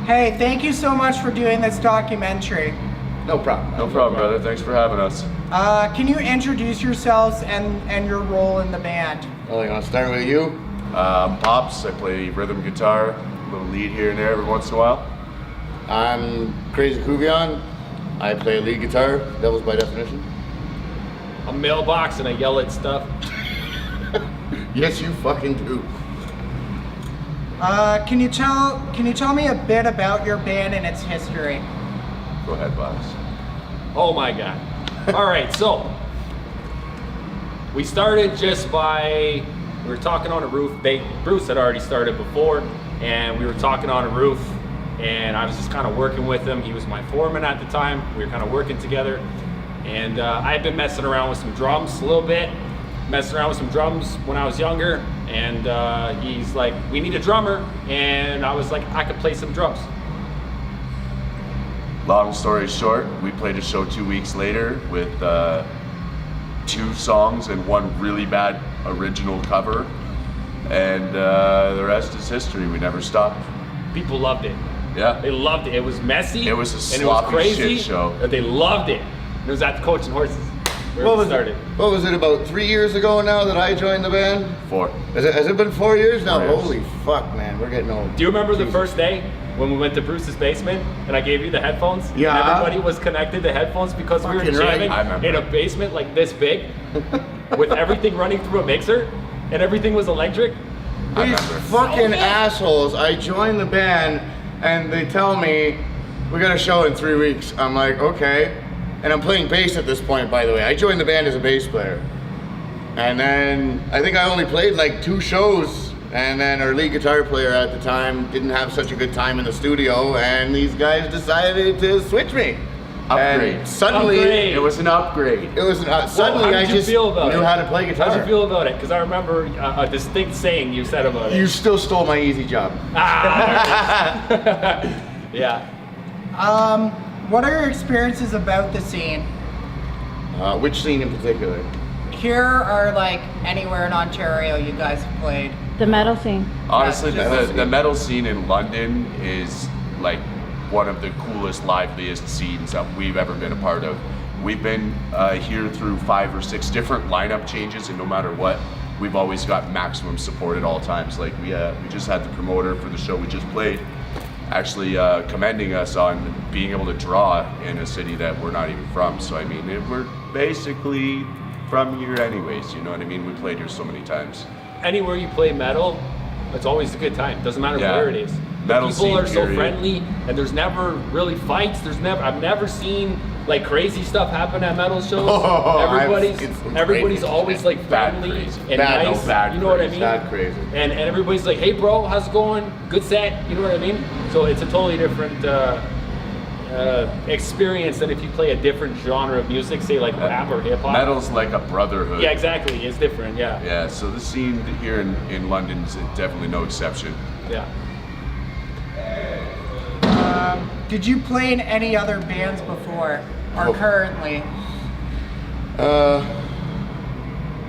Hey, thank you so much for doing this documentary. No problem. No problem, brother. Thanks for having us. Can you introduce yourselves and your role in the band? Well, you want to start with you? Pops. I play rhythm guitar, a little lead here and there every once in a while. I'm Crazy Kuvion. I play lead guitar, Devilz by definition. A mailbox and I yell at stuff. Yes, you fucking do. Can you tell me a bit about your band and its history? Go ahead, Pops. Oh my God. All right, so we started just by, we were talking on a roof. Bruce had already started before, and we were talking on a roof, and I was just kind of working with him. He was my foreman at the time. We were kind of working together, and I had been messing around with some drums a little bit, when I was younger, and he's like, we need a drummer, and I was like, I could play some drums. Long story short, we played a show 2 weeks later with 2 songs and 1 really bad original cover, and the rest is history. We never stopped. People loved it. Yeah. They loved it. It was messy. It was a and it was sloppy crazy, shit show. But they loved it. It was at the Coach and Horses where What we was started. What was it, about 3 years ago now that I joined the band? 4. Has it been 4 years now? 4 years. Holy fuck, man, we're getting old. Do you remember the Jesus. first day when we went to Bruce's basement and I gave you the headphones? Yeah. And everybody was connected to headphones because we were Fucking right. jamming I remember. in a basement like this big with everything running through a mixer and everything was electric. I These remember. fucking assholes, I joined the band and they tell me, we got a show in 3 weeks. I'm like, okay. And I'm playing bass at this point, by the way. I joined the band as a bass player. And then I think I only played like 2 shows. And then our lead guitar player at the time didn't have such a good time in the studio, and these guys decided to switch me. Upgrade. And suddenly, Upgrade. It was an upgrade. it was suddenly How I did you just feel about knew it? how to play guitar. How'd you feel about it? Because I remember a distinct saying you said about it. You still stole my easy job. Ah, yeah. What are your experiences about the scene? Which scene in particular? Here or like anywhere in Ontario you guys have played? The metal scene. Honestly, Yeah, the metal scene in London is like one of the coolest, liveliest scenes that we've ever been a part of. We've been here through 5 or 6 different lineup changes, and no matter what, we've always got maximum support at all times. Like we just had the promoter for the show we just played actually commending us on being able to draw in a city that we're not even from. So I mean, we're basically from here anyways, you know what I mean? We played here so many times. Anywhere you play metal, it's always a good time. Doesn't matter Yeah. where it is. Metal People scene, are so period. friendly, and there's never really fights. I've never seen like crazy stuff happen at metal shows. Oh, everybody's always like friendly and nice. You know what I mean? Bad crazy. And everybody's like, hey bro, how's it going? Good set. You know what I mean? So it's a totally different experience than if you play a different genre of music, say like rap or hip hop. Metal's like a brotherhood. Yeah, exactly. It's different. Yeah. Yeah. So the scene here in London is definitely no exception. Yeah. Did you play in any other bands before or currently?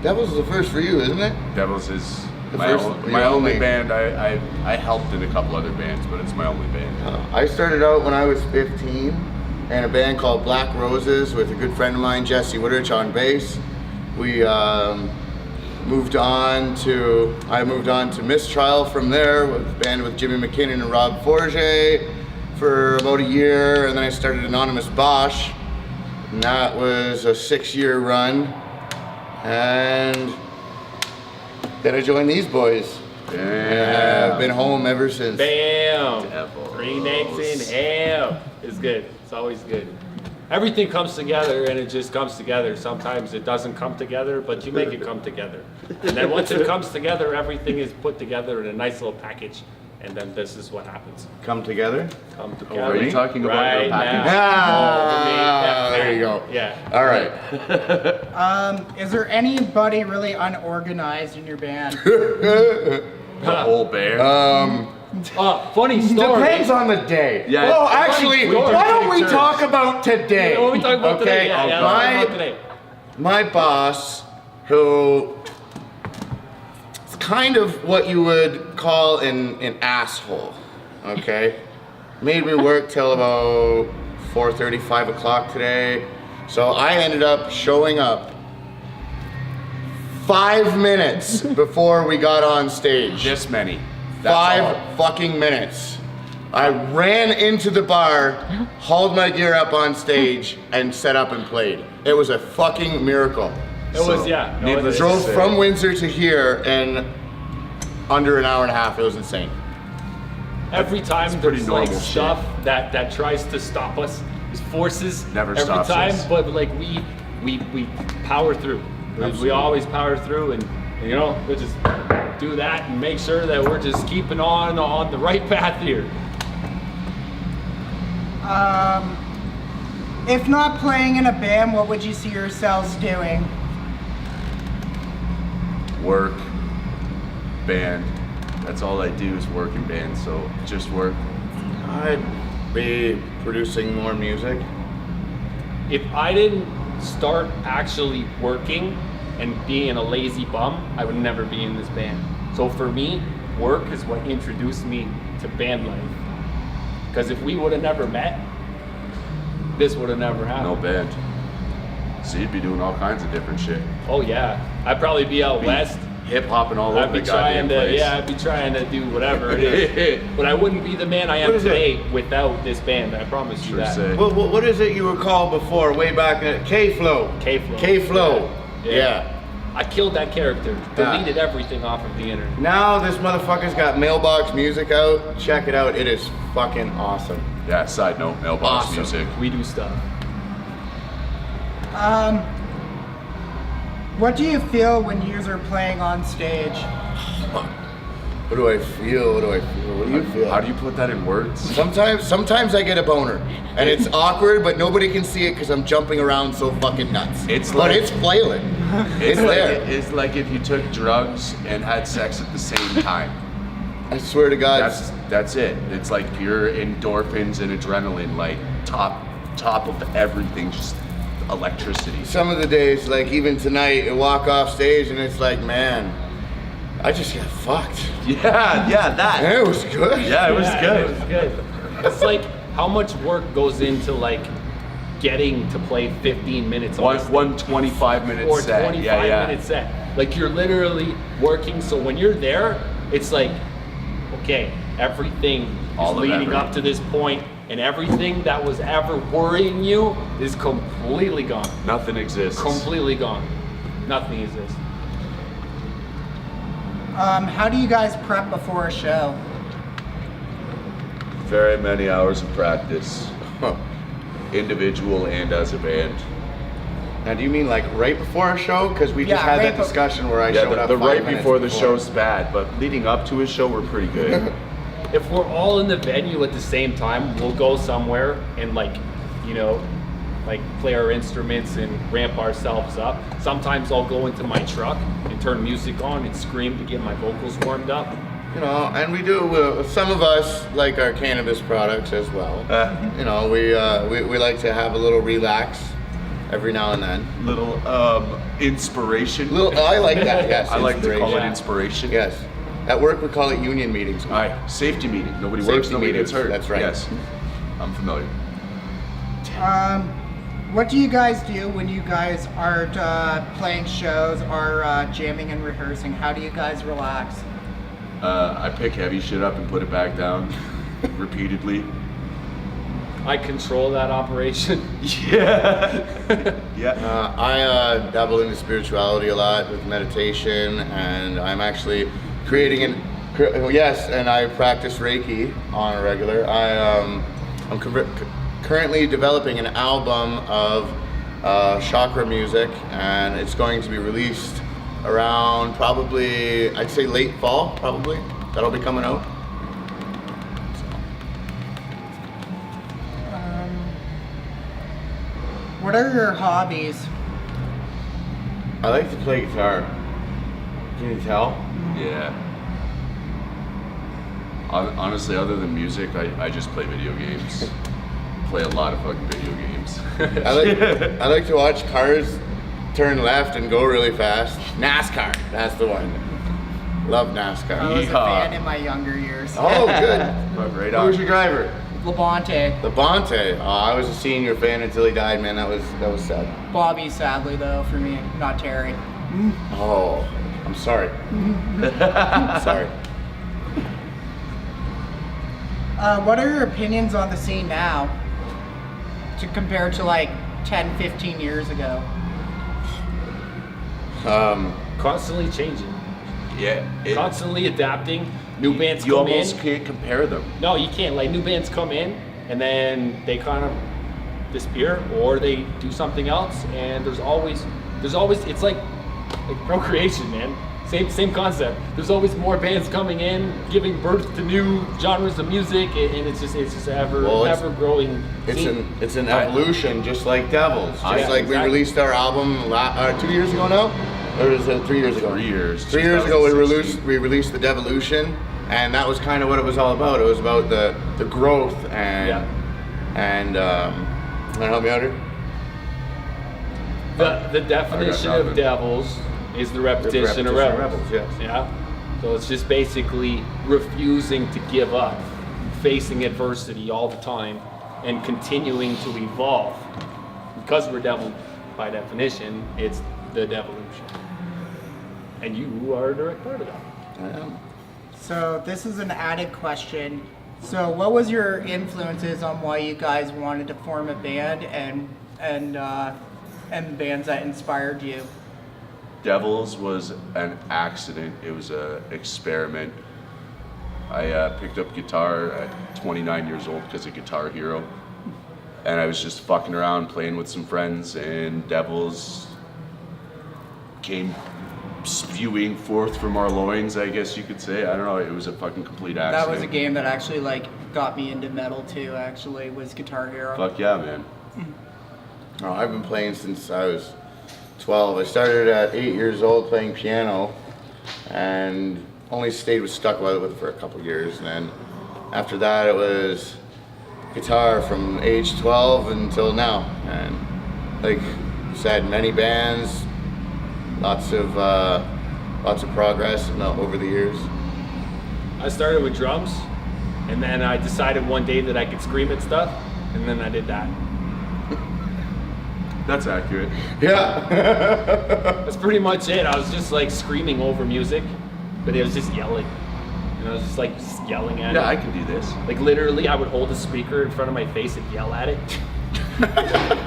Devilz is the first for you, isn't it? Devilz is The my first- only, your my only only- band. I helped in a couple other bands, but it's my only band. I started out when I was 15 in a band called Black Roses with a good friend of mine, Jesse Woodrich, on bass. We moved on to Mistrial from there, with a band with Jimmy McKinnon and Rob Forget for about a year, and then I started Anonymous Bosch, and that was a 6-year run, and then I joined these boys. And I've been home ever since. Bam! Green eggs in hell. It's good. It's always good. Everything comes together and it just comes together. Sometimes it doesn't come together, but you make it come together. And then once it comes together, everything is put together in a nice little package. And then this is what happens. Come together? Come together. Are you talking about right your package? now. There you go. Yeah. All right. Is there anybody really unorganized in your band? The whole band. Funny story. Depends on the day. Yeah. Well, actually, why don't we talk about today? What are we talking about today? Yeah, let's talk about today. My boss, who is kind of what you would call an asshole, okay, made me work till about 4:30, 5 o'clock today. So I ended up showing up 5 minutes before we got on stage. This many. That's 5 all. fucking minutes. I ran into the bar, hauled my gear up on stage, and set up and played. It was a fucking miracle. It was, yeah. No, needless it Drove to say. from Windsor to here in under an hour and a half. It was insane. Every time pretty there's like normal stuff that tries to stop us, there's forces Never every stops time, us. but like we power through. We always power through, and you know, we just do that and make sure that we're just keeping on the right path here. If not playing in a band, what would you see yourselves doing? Work, band. That's all I do is work and band. So just work. I'd be producing more music. If I didn't start actually working and being a lazy bum, I would never be in this band. So for me, work is what introduced me to band life. Because if we would have never met, this would have never happened. No band. So you'd be doing all kinds of different shit. Oh yeah, I'd probably be out west. Hip hopping all over I'd be the goddamn trying to, place. yeah, I'd be trying to do whatever it is. But I wouldn't be the man I am What is it? today without this band. I promise you Sure that. say. What is it you were called before, way back in K-Flow? K-Flow. K-Flow. Yeah. Yeah. I killed that character. Deleted everything off of the internet. Now this motherfucker's got Mailbox music out. Check it out. It is fucking awesome. Yeah, side note, Mailbox Awesome. music. We do stuff. What do you feel when you are playing on stage? What do I feel? What do I feel? What do you feel? How do you put that in words? Sometimes I get a boner, and it's awkward, but nobody can see it because I'm jumping around so fucking nuts. But it's flailing. It's there. It's like if you took drugs and had sex at the same time. I swear to God. That's it. It's like pure endorphins and adrenaline, like top of everything, just electricity. Some of the days, like even tonight, you walk off stage and it's like, man, I just got fucked. Yeah, that. And it was good. Yeah, it was good. It was good. It's like how much work goes into like getting to play 15 minutes on stage. One 25-minute or set. 25-minute set. Like you're literally working. So when you're there, it's like, okay, everything All is of leading everything. up to this point, and everything that was ever worrying you is completely gone. Nothing exists. Completely gone. Nothing exists. How do you guys prep before a show? Very many hours of practice. individual and as a band. Now, do you mean like right before our show? Because we just had that discussion where I showed up the 5 right minutes before the show's bad, but leading up to his show, we're pretty good. If we're all in the venue at the same time, we'll go somewhere and like play our instruments and ramp ourselves up. Sometimes I'll go into my truck and turn music on and scream to get my vocals warmed up. You know, and we do. Some of us like our cannabis products as well. You know, we like to have a little relax every now and then. Little inspiration. I like that. Yes, I like to call it inspiration. Yes. At work we call it union meetings. Aye, safety meeting. Nobody Safety works, nobody meetings, gets hurt. that's right. Yes, I'm familiar. What do you guys do when you guys aren't playing shows or jamming and rehearsing? How do you guys relax? I pick heavy shit up and put it back down repeatedly. I control that operation. Yeah. Yeah. I dabble into spirituality a lot with meditation, and I'm actually creating and I practice Reiki on a regular. I'm currently developing an album of chakra music, and it's going to be released around probably, I'd say late fall, probably. That'll be coming out. What are your hobbies? I like to play guitar. Can you tell? Yeah. Honestly, other than music, I just play video games. Play a lot of fucking video games. I like to watch cars turn left and go really fast. NASCAR, that's the one. Love NASCAR. I was a fan in my younger years. Oh, good. Right Who on. was your driver? Labonte. Labonte. Oh, I was a senior fan until he died, man. That was sad. Bobby, sadly though, for me, not Terry. Oh, I'm sorry. Sorry. What are your opinions on the scene now to compare to like 10, 15 years ago? Constantly changing. Yeah. Constantly adapting. New bands You come in. almost can't compare them. No, you can't. Like, new bands come in and then they kind of disappear, or they do something else, and there's always it's like procreation, man. Same concept. There's always more bands coming in, giving birth to new genres of music, and it's just ever growing. It's an evolution, just like Devilz. Just like exactly. we released our album 2 years ago now. Or was it 3 years ago? 3 years. 3 years ago we released the Devolution, and that was kind of what it was all about. It was about the growth and want to help me out here? The definition of Devilz is the repetition of rebels. Yes. Yeah. So it's just basically refusing to give up, facing adversity all the time, and continuing to evolve. Because we're devil by definition, it's the devolution. And you are a direct part of that. I am. So this is an added question. So what was your influences on why you guys wanted to form a band and bands that inspired you? Devilz was an accident. It was an experiment. I picked up guitar at 29 years old because of Guitar Hero. And I was just fucking around playing with some friends, and Devilz came spewing forth from our loins, I guess you could say. I don't know, it was a fucking complete accident. That was a game that actually got me into metal too, actually, was Guitar Hero. Fuck yeah, man. Oh, I've been playing since I was 12. I started at 8 years old playing piano, and only stayed stuck with it for a couple years. And then after that, it was guitar from age 12 until now. And like you said, many bands, lots of progress over the years. I started with drums, and then I decided one day that I could scream at stuff, and then I did that. That's accurate. Yeah. That's pretty much it. I was just like screaming over music, but it was just yelling. And I was just yelling at it. Yeah, I can do this. Like literally, I would hold a speaker in front of my face and yell at it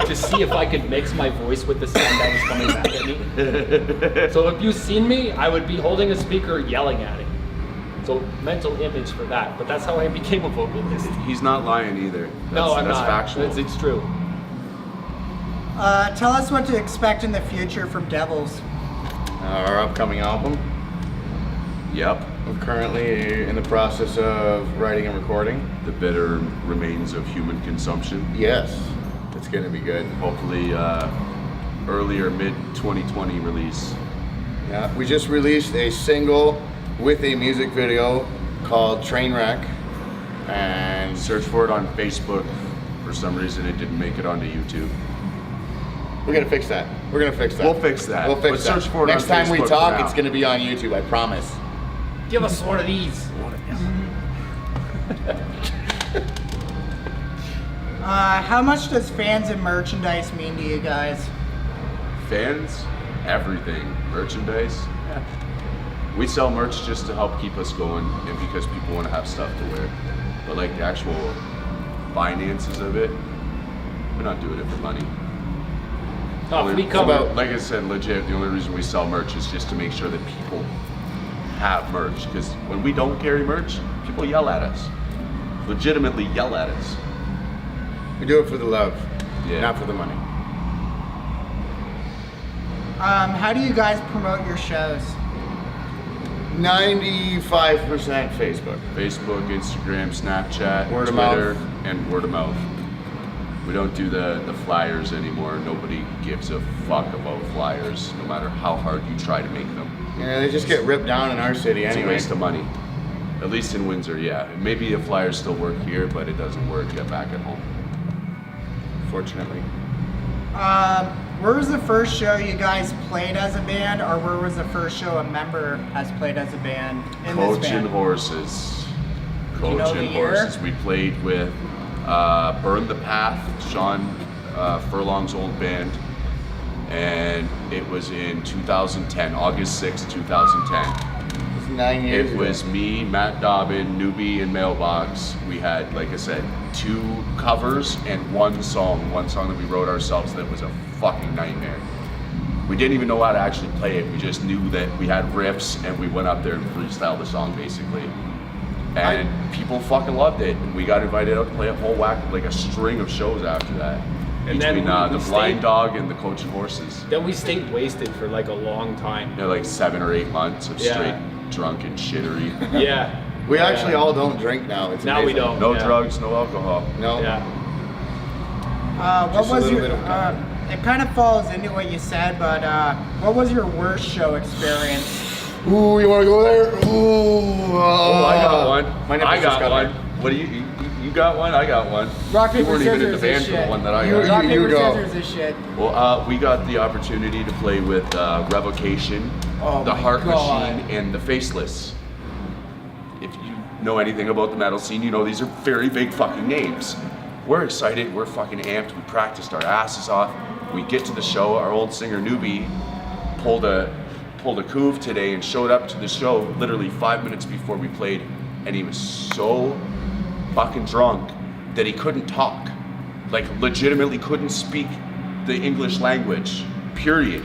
to see if I could mix my voice with the sound that was coming back at me. So if you've seen me, I would be holding a speaker yelling at it. So mental image for that. But that's how I became a vocalist. He's not lying either. No, I'm that's not. Factual. It's true. Tell us what to expect in the future from Devilz. Our upcoming album. Yep. We're currently in the process of writing and recording. The bitter remains of human consumption. Yes, it's gonna be good. Hopefully, early or mid 2020 release. Yeah, we just released a single with a music video called Trainwreck, and search for it on Facebook. For some reason, it didn't make it onto YouTube. We're gonna fix that. We're gonna fix that. We'll fix that. We'll fix But that. search for it Next on time we Facebook talk, for now. it's gonna be on YouTube. I promise. Give us one of these. How much does fans and merchandise mean to you guys? Fans, everything. Merchandise. We sell merch just to help keep us going and because people want to have stuff to wear. But like the actual finances of it, we're not doing it for money. Like I said, legit, the only reason we sell merch is just to make sure that people have merch. Because when we don't carry merch, people yell at us. Legitimately yell at us. We do it for the love, yeah, not for the money. How do you guys promote your shows? 95% Facebook. Facebook, Instagram, Snapchat, Word of Twitter, mouth. and word of mouth. We don't do the flyers anymore. Nobody gives a fuck about flyers, no matter how hard you try to make them. Yeah, they just get ripped down in our city It's anyway. a waste of money. At least in Windsor, yeah. Maybe the flyers still work here, but it doesn't work yet back at home. Fortunately. Where was the first show you guys played as a band, or where was the first show a member has played as a band in this Coach band? and Horses. Do you know Coach the and year? Horses. We played with Burn the Path, Sean Furlong's old band, and it was in 2010, August 6th, 2010. It's 9 years It ago. was me, Matt Dobbin, Newbie, and Mailbox. We had, like I said, 2 covers and one song that we wrote ourselves that was a fucking nightmare. We didn't even know how to actually play it. We just knew that we had riffs and we went up there and freestyled the song basically. And people fucking loved it. And we got invited out to play a whole like a string of shows after that. And then Between we the stayed- Blind Dog and the Coach and Horses. Then we stayed wasted for like a long time. Yeah, like 7 or 8 months of Yeah. straight drunk and shittery. Yeah. We actually all don't drink now. It's Now we amazing. don't. No Yeah. drugs, no alcohol. No. Yeah. What Just a was little your? bit of It kind of falls into what you said, but what was your worst show experience? Ooh, you want to go there? Ooh. Oh, I got one. My nipples I just got one. hard. What do you got one? I got one. Rock, You paper, weren't even in the scissors band is for the shit. one that I You- got. Rock, paper, go. scissors is shit. Well, we got the opportunity to play with Revocation, Oh the my Heart God. Machine, and the Faceless. If you know anything about the metal scene, you know these are very big fucking names. We're excited. We're fucking amped. We practiced our asses off. We get to the show. Our old singer Newbie pulled a couve today and showed up to the show literally 5 minutes before we played, and he was so fucking drunk that he couldn't talk. Like legitimately couldn't speak the English language. Period.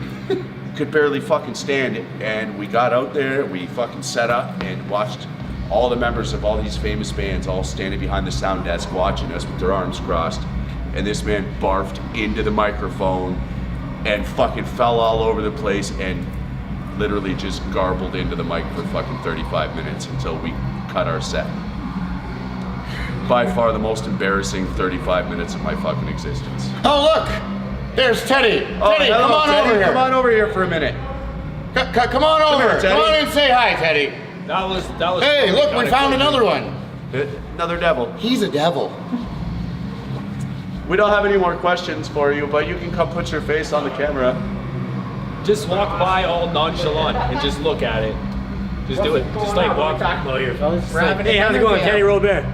Could barely fucking stand it. And we got out there, we fucking set up and watched all the members of all these famous bands all standing behind the sound desk watching us with their arms crossed. And this man barfed into the microphone and fucking fell all over the place and literally just garbled into the mic for fucking 35 minutes until we cut our set. By far the most embarrassing 35 minutes of my fucking existence. Oh, look! There's Teddy. Oh, Teddy, hello, come on Teddy. over here. Come on over here for a minute. Come on over. here, Teddy. Come on and say hi, Teddy. That was. Hey, look, we found another one. Another devil. He's a devil. We don't have any more questions for you, but you can come put your face on the camera. Just walk by all nonchalant and just look at it. Just do it. Just like walk. Oh, here, fellas. We're having Hey, a how's it going, interview. Teddy Robert?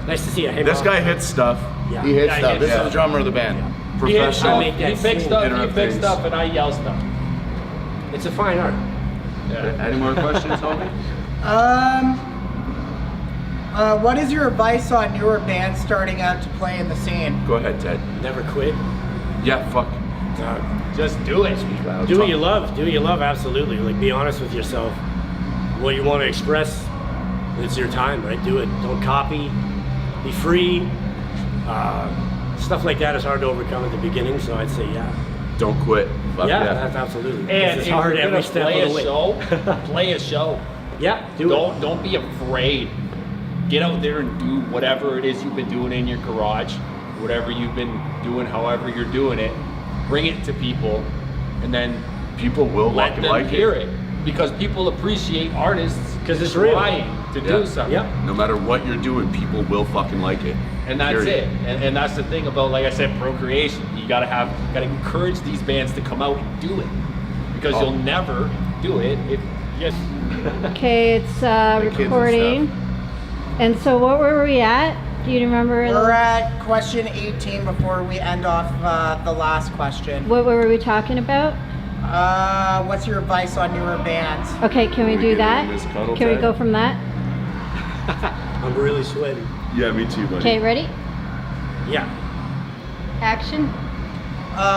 Nice to see you. Hey, This Bob. guy hits stuff. Yeah. He hits Yeah, stuff. This yeah. is the drummer of the band. He hits Professional. stuff, he fixed stuff, interrupt you fix things. stuff, and I yell stuff. It's a fine art. Any more questions, homie? What is your advice on newer bands starting out to play in the scene? Go ahead, Ted. Never quit. Yeah, fuck. Just do it. Do what you love. Do what you love, absolutely. Like, be honest with yourself. What you want to express, it's your time, right? Do it. Don't copy. Be free. Stuff like that is hard to overcome at the beginning, so I'd say, yeah. Don't quit. Fuck Yeah, that's absolutely. And It's if hard you're every gonna step play of the a way. show, play a show. Yeah, Don't be afraid. Get out there and do whatever it is you've been doing in your garage, whatever you've been doing, however you're doing it. Bring it to people, and then people will let fucking them like hear it. it. Because people appreciate artists because it's real. trying to do something. No matter what you're doing, people will fucking like it. And that's Period. it. And that's the thing about, like I said, procreation. You gotta encourage these bands to come out and do it. Because you'll never do it if yes. Okay, it's kids and recording. And so what were we at? Do you remember? We're at question 18 before we end off the last question. What were we talking about? What's your advice on newer bands? Okay, can we do that? Can we go from that? I'm really sweaty. Yeah, me too, buddy. Okay, ready? Yeah. Action.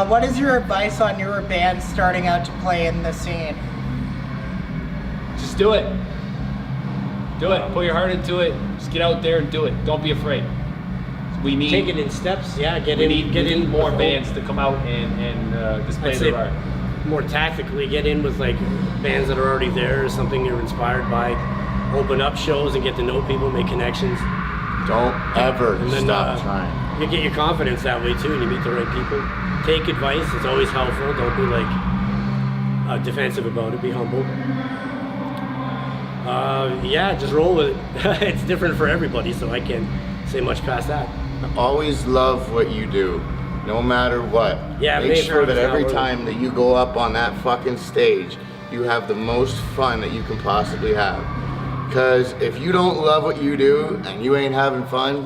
What is your advice on newer bands starting out to play in the scene? Just do it. Do it. Put your heart into it. Just get out there and do it. Don't be afraid. We need Take it in steps. Yeah, we need more bands to come out and display I'd say their art. more tactically get in with like bands that are already there or something you're inspired by. Open up shows and get to know people, make connections. Don't ever And then, stop trying. You get your confidence that way too, and you meet the right people. Take advice; it's always helpful. Don't be like defensive about it. Be humble. Yeah, just roll with it. It's different for everybody, so I can't say much past that. Always love what you do, no matter what. Yeah, make maybe sure that it's not every worth it. time that you go up on that fucking stage, you have the most fun that you can possibly have. Because if you don't love what you do and you ain't having fun,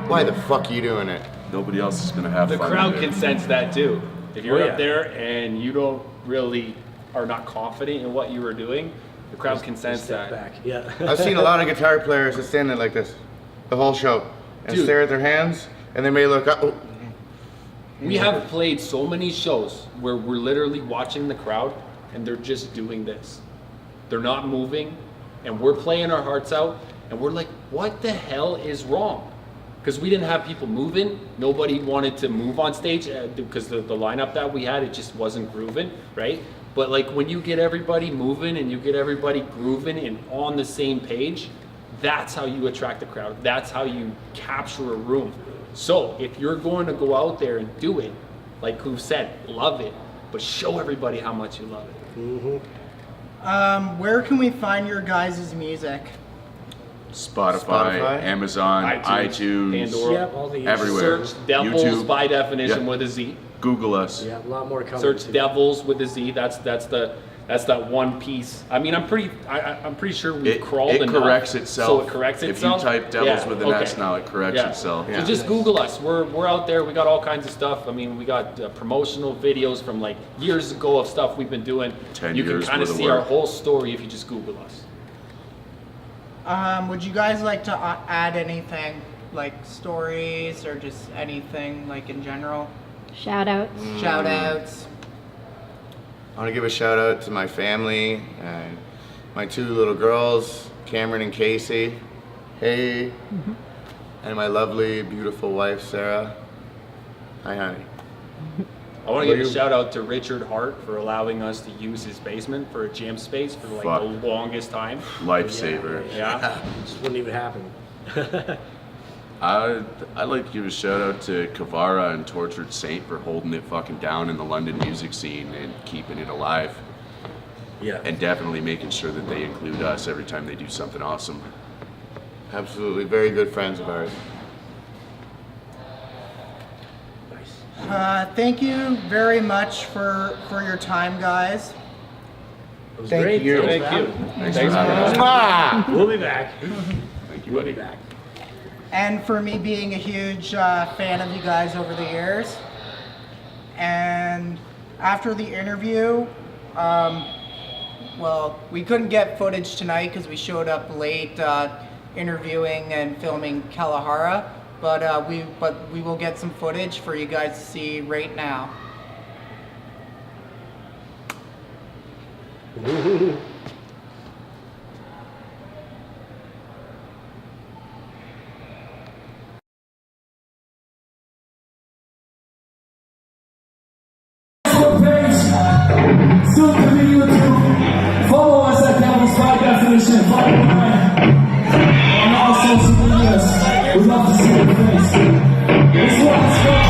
why the fuck are you doing it? Nobody else is gonna have The fun. crowd with it. can sense that too. If you're Oh, up yeah. there and you don't really are not confident in what you are doing, the crowd can sense Step that. back. Yeah. I've seen a lot of guitar players that stand there like this the whole show and Dude. stare at their hands, and they may look up. Oh. We have played so many shows where we're literally watching the crowd and they're just doing this. They're not moving and we're playing our hearts out and we're like, what the hell is wrong? Because we didn't have people moving. Nobody wanted to move on stage because the lineup that we had, it just wasn't grooving, right? But like when you get everybody moving and you get everybody grooving and on the same page, that's how you attract the crowd. That's how you capture a room. So if you're going to go out there and do it, like who said, love it, but show everybody how much you love it. Mm-hmm. Where can we find your guys' music? Spotify, Amazon, iTunes, Pandora, Yep, all the everywhere. Search Devilz YouTube. by definition Yep. with a Z. Google us. Yeah, a lot more coming. Search too. Devilz with a Z. That's that one piece. I mean, I'm pretty sure we've crawled It enough, corrects itself. So it corrects If itself. you type Devilz with an S now, it corrects Yeah. itself. So just Google us. We're out there. We got all kinds of stuff. I mean, we got promotional videos from like years ago of stuff we've been doing. 10 You can years kind of worth of see our work. whole story if you just Google us. Would you guys like to add anything, like stories or just anything like in general? Shout outs. Shout outs. I want to give a shout out to my family and my two little girls, Cameron and Casey. Hey. And my lovely, beautiful wife, Sarah. Hi, honey. I want to Well, give a you- shout out to Richard Hart for allowing us to use his basement for a jam space for like Fuck. the longest time. Lifesaver. Yeah. Just wouldn't even happen. I'd like to give a shout out to Kavara and Tortured Saint for holding it fucking down in the London music scene and keeping it alive. Yeah. And definitely making sure that they include us every time they do something awesome. Absolutely, very good friends of ours. Thank you very much for your time, guys. It was Thank great. you. Thanks Thank for you. having me. Thanks for having us. Ah! We'll be back. Thank you, We'll be buddy. back. And for me being a huge fan of you guys over the years. And after the interview, well, we couldn't get footage tonight because we showed up late interviewing and filming Kalahira, but we will get some footage for you guys to see right now. for you to follow us at Devilz by definition. Follow the brand on all social medias. We'd love to see your face. Let's go.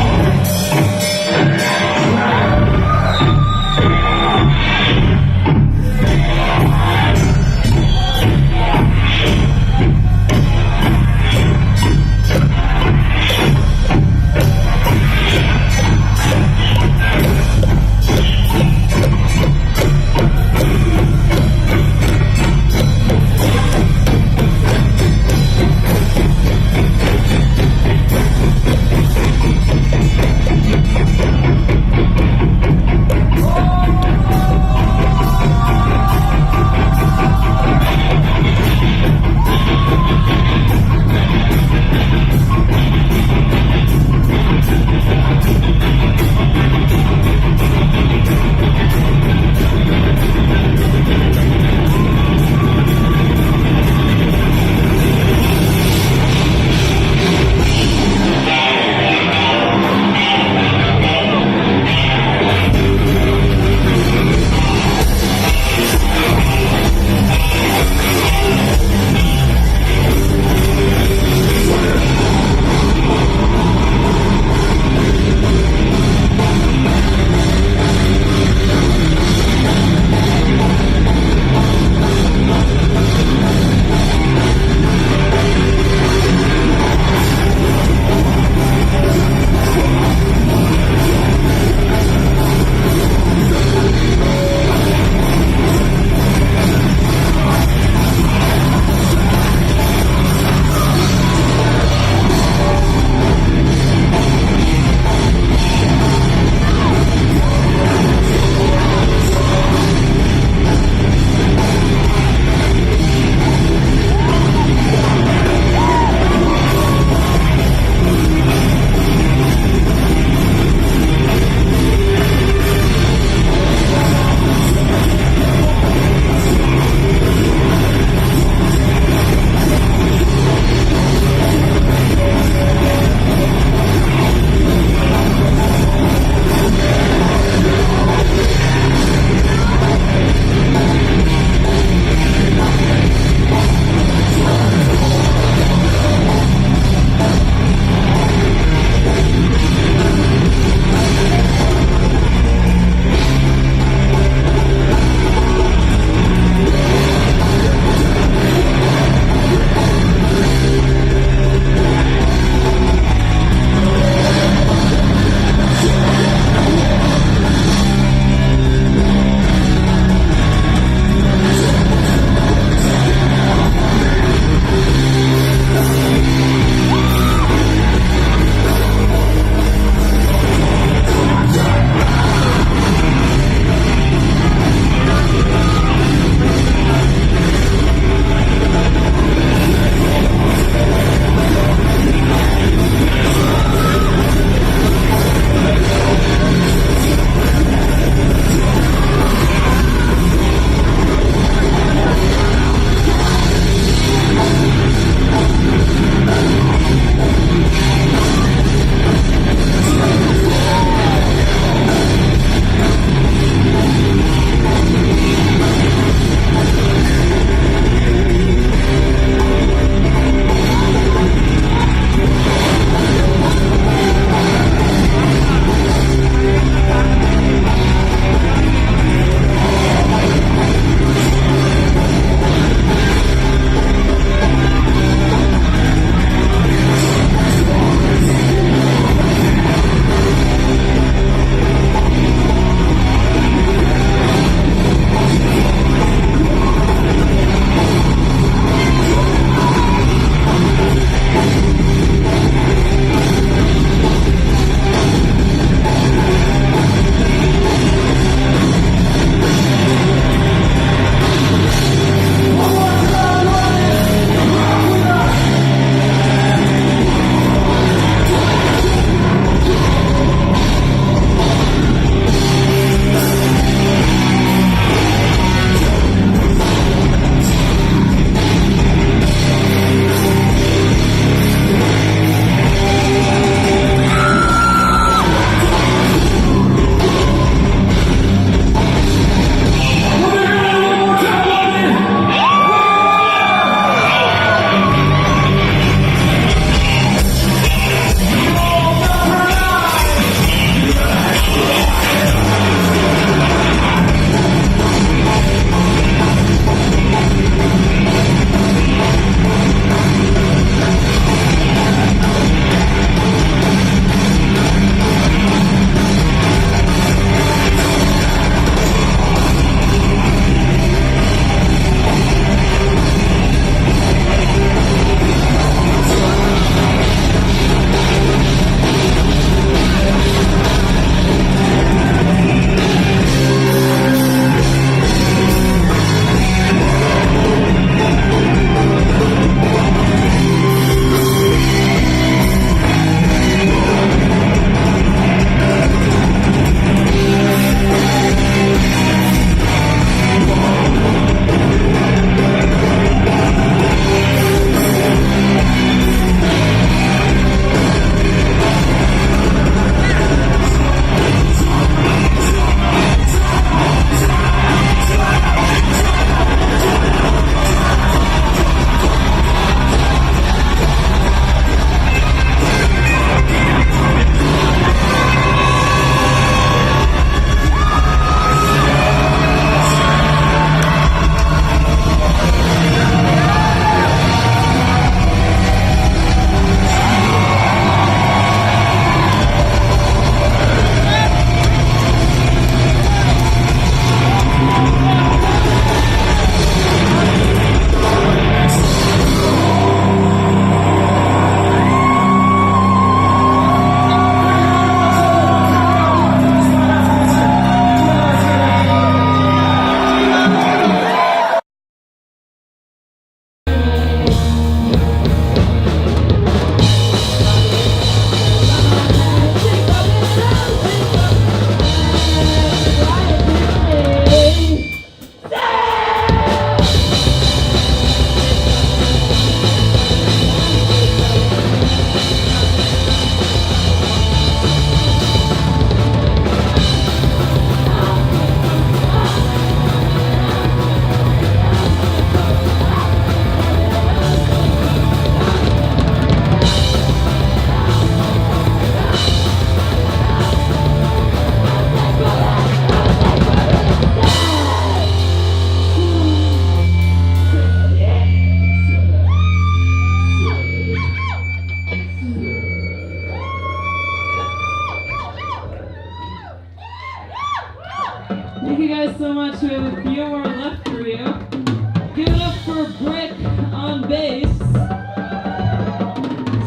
for Brick on bass.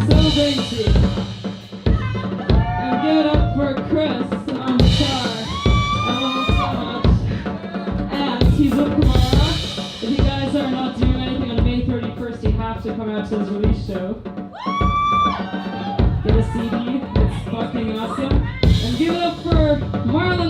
So bassy. And give it up for Chris on guitar. I love him so much. And he's with Kamara. If you guys are not doing anything on May 31st, you have to come out to his release show. Get a CD, it's fucking awesome. And give it up for Marlon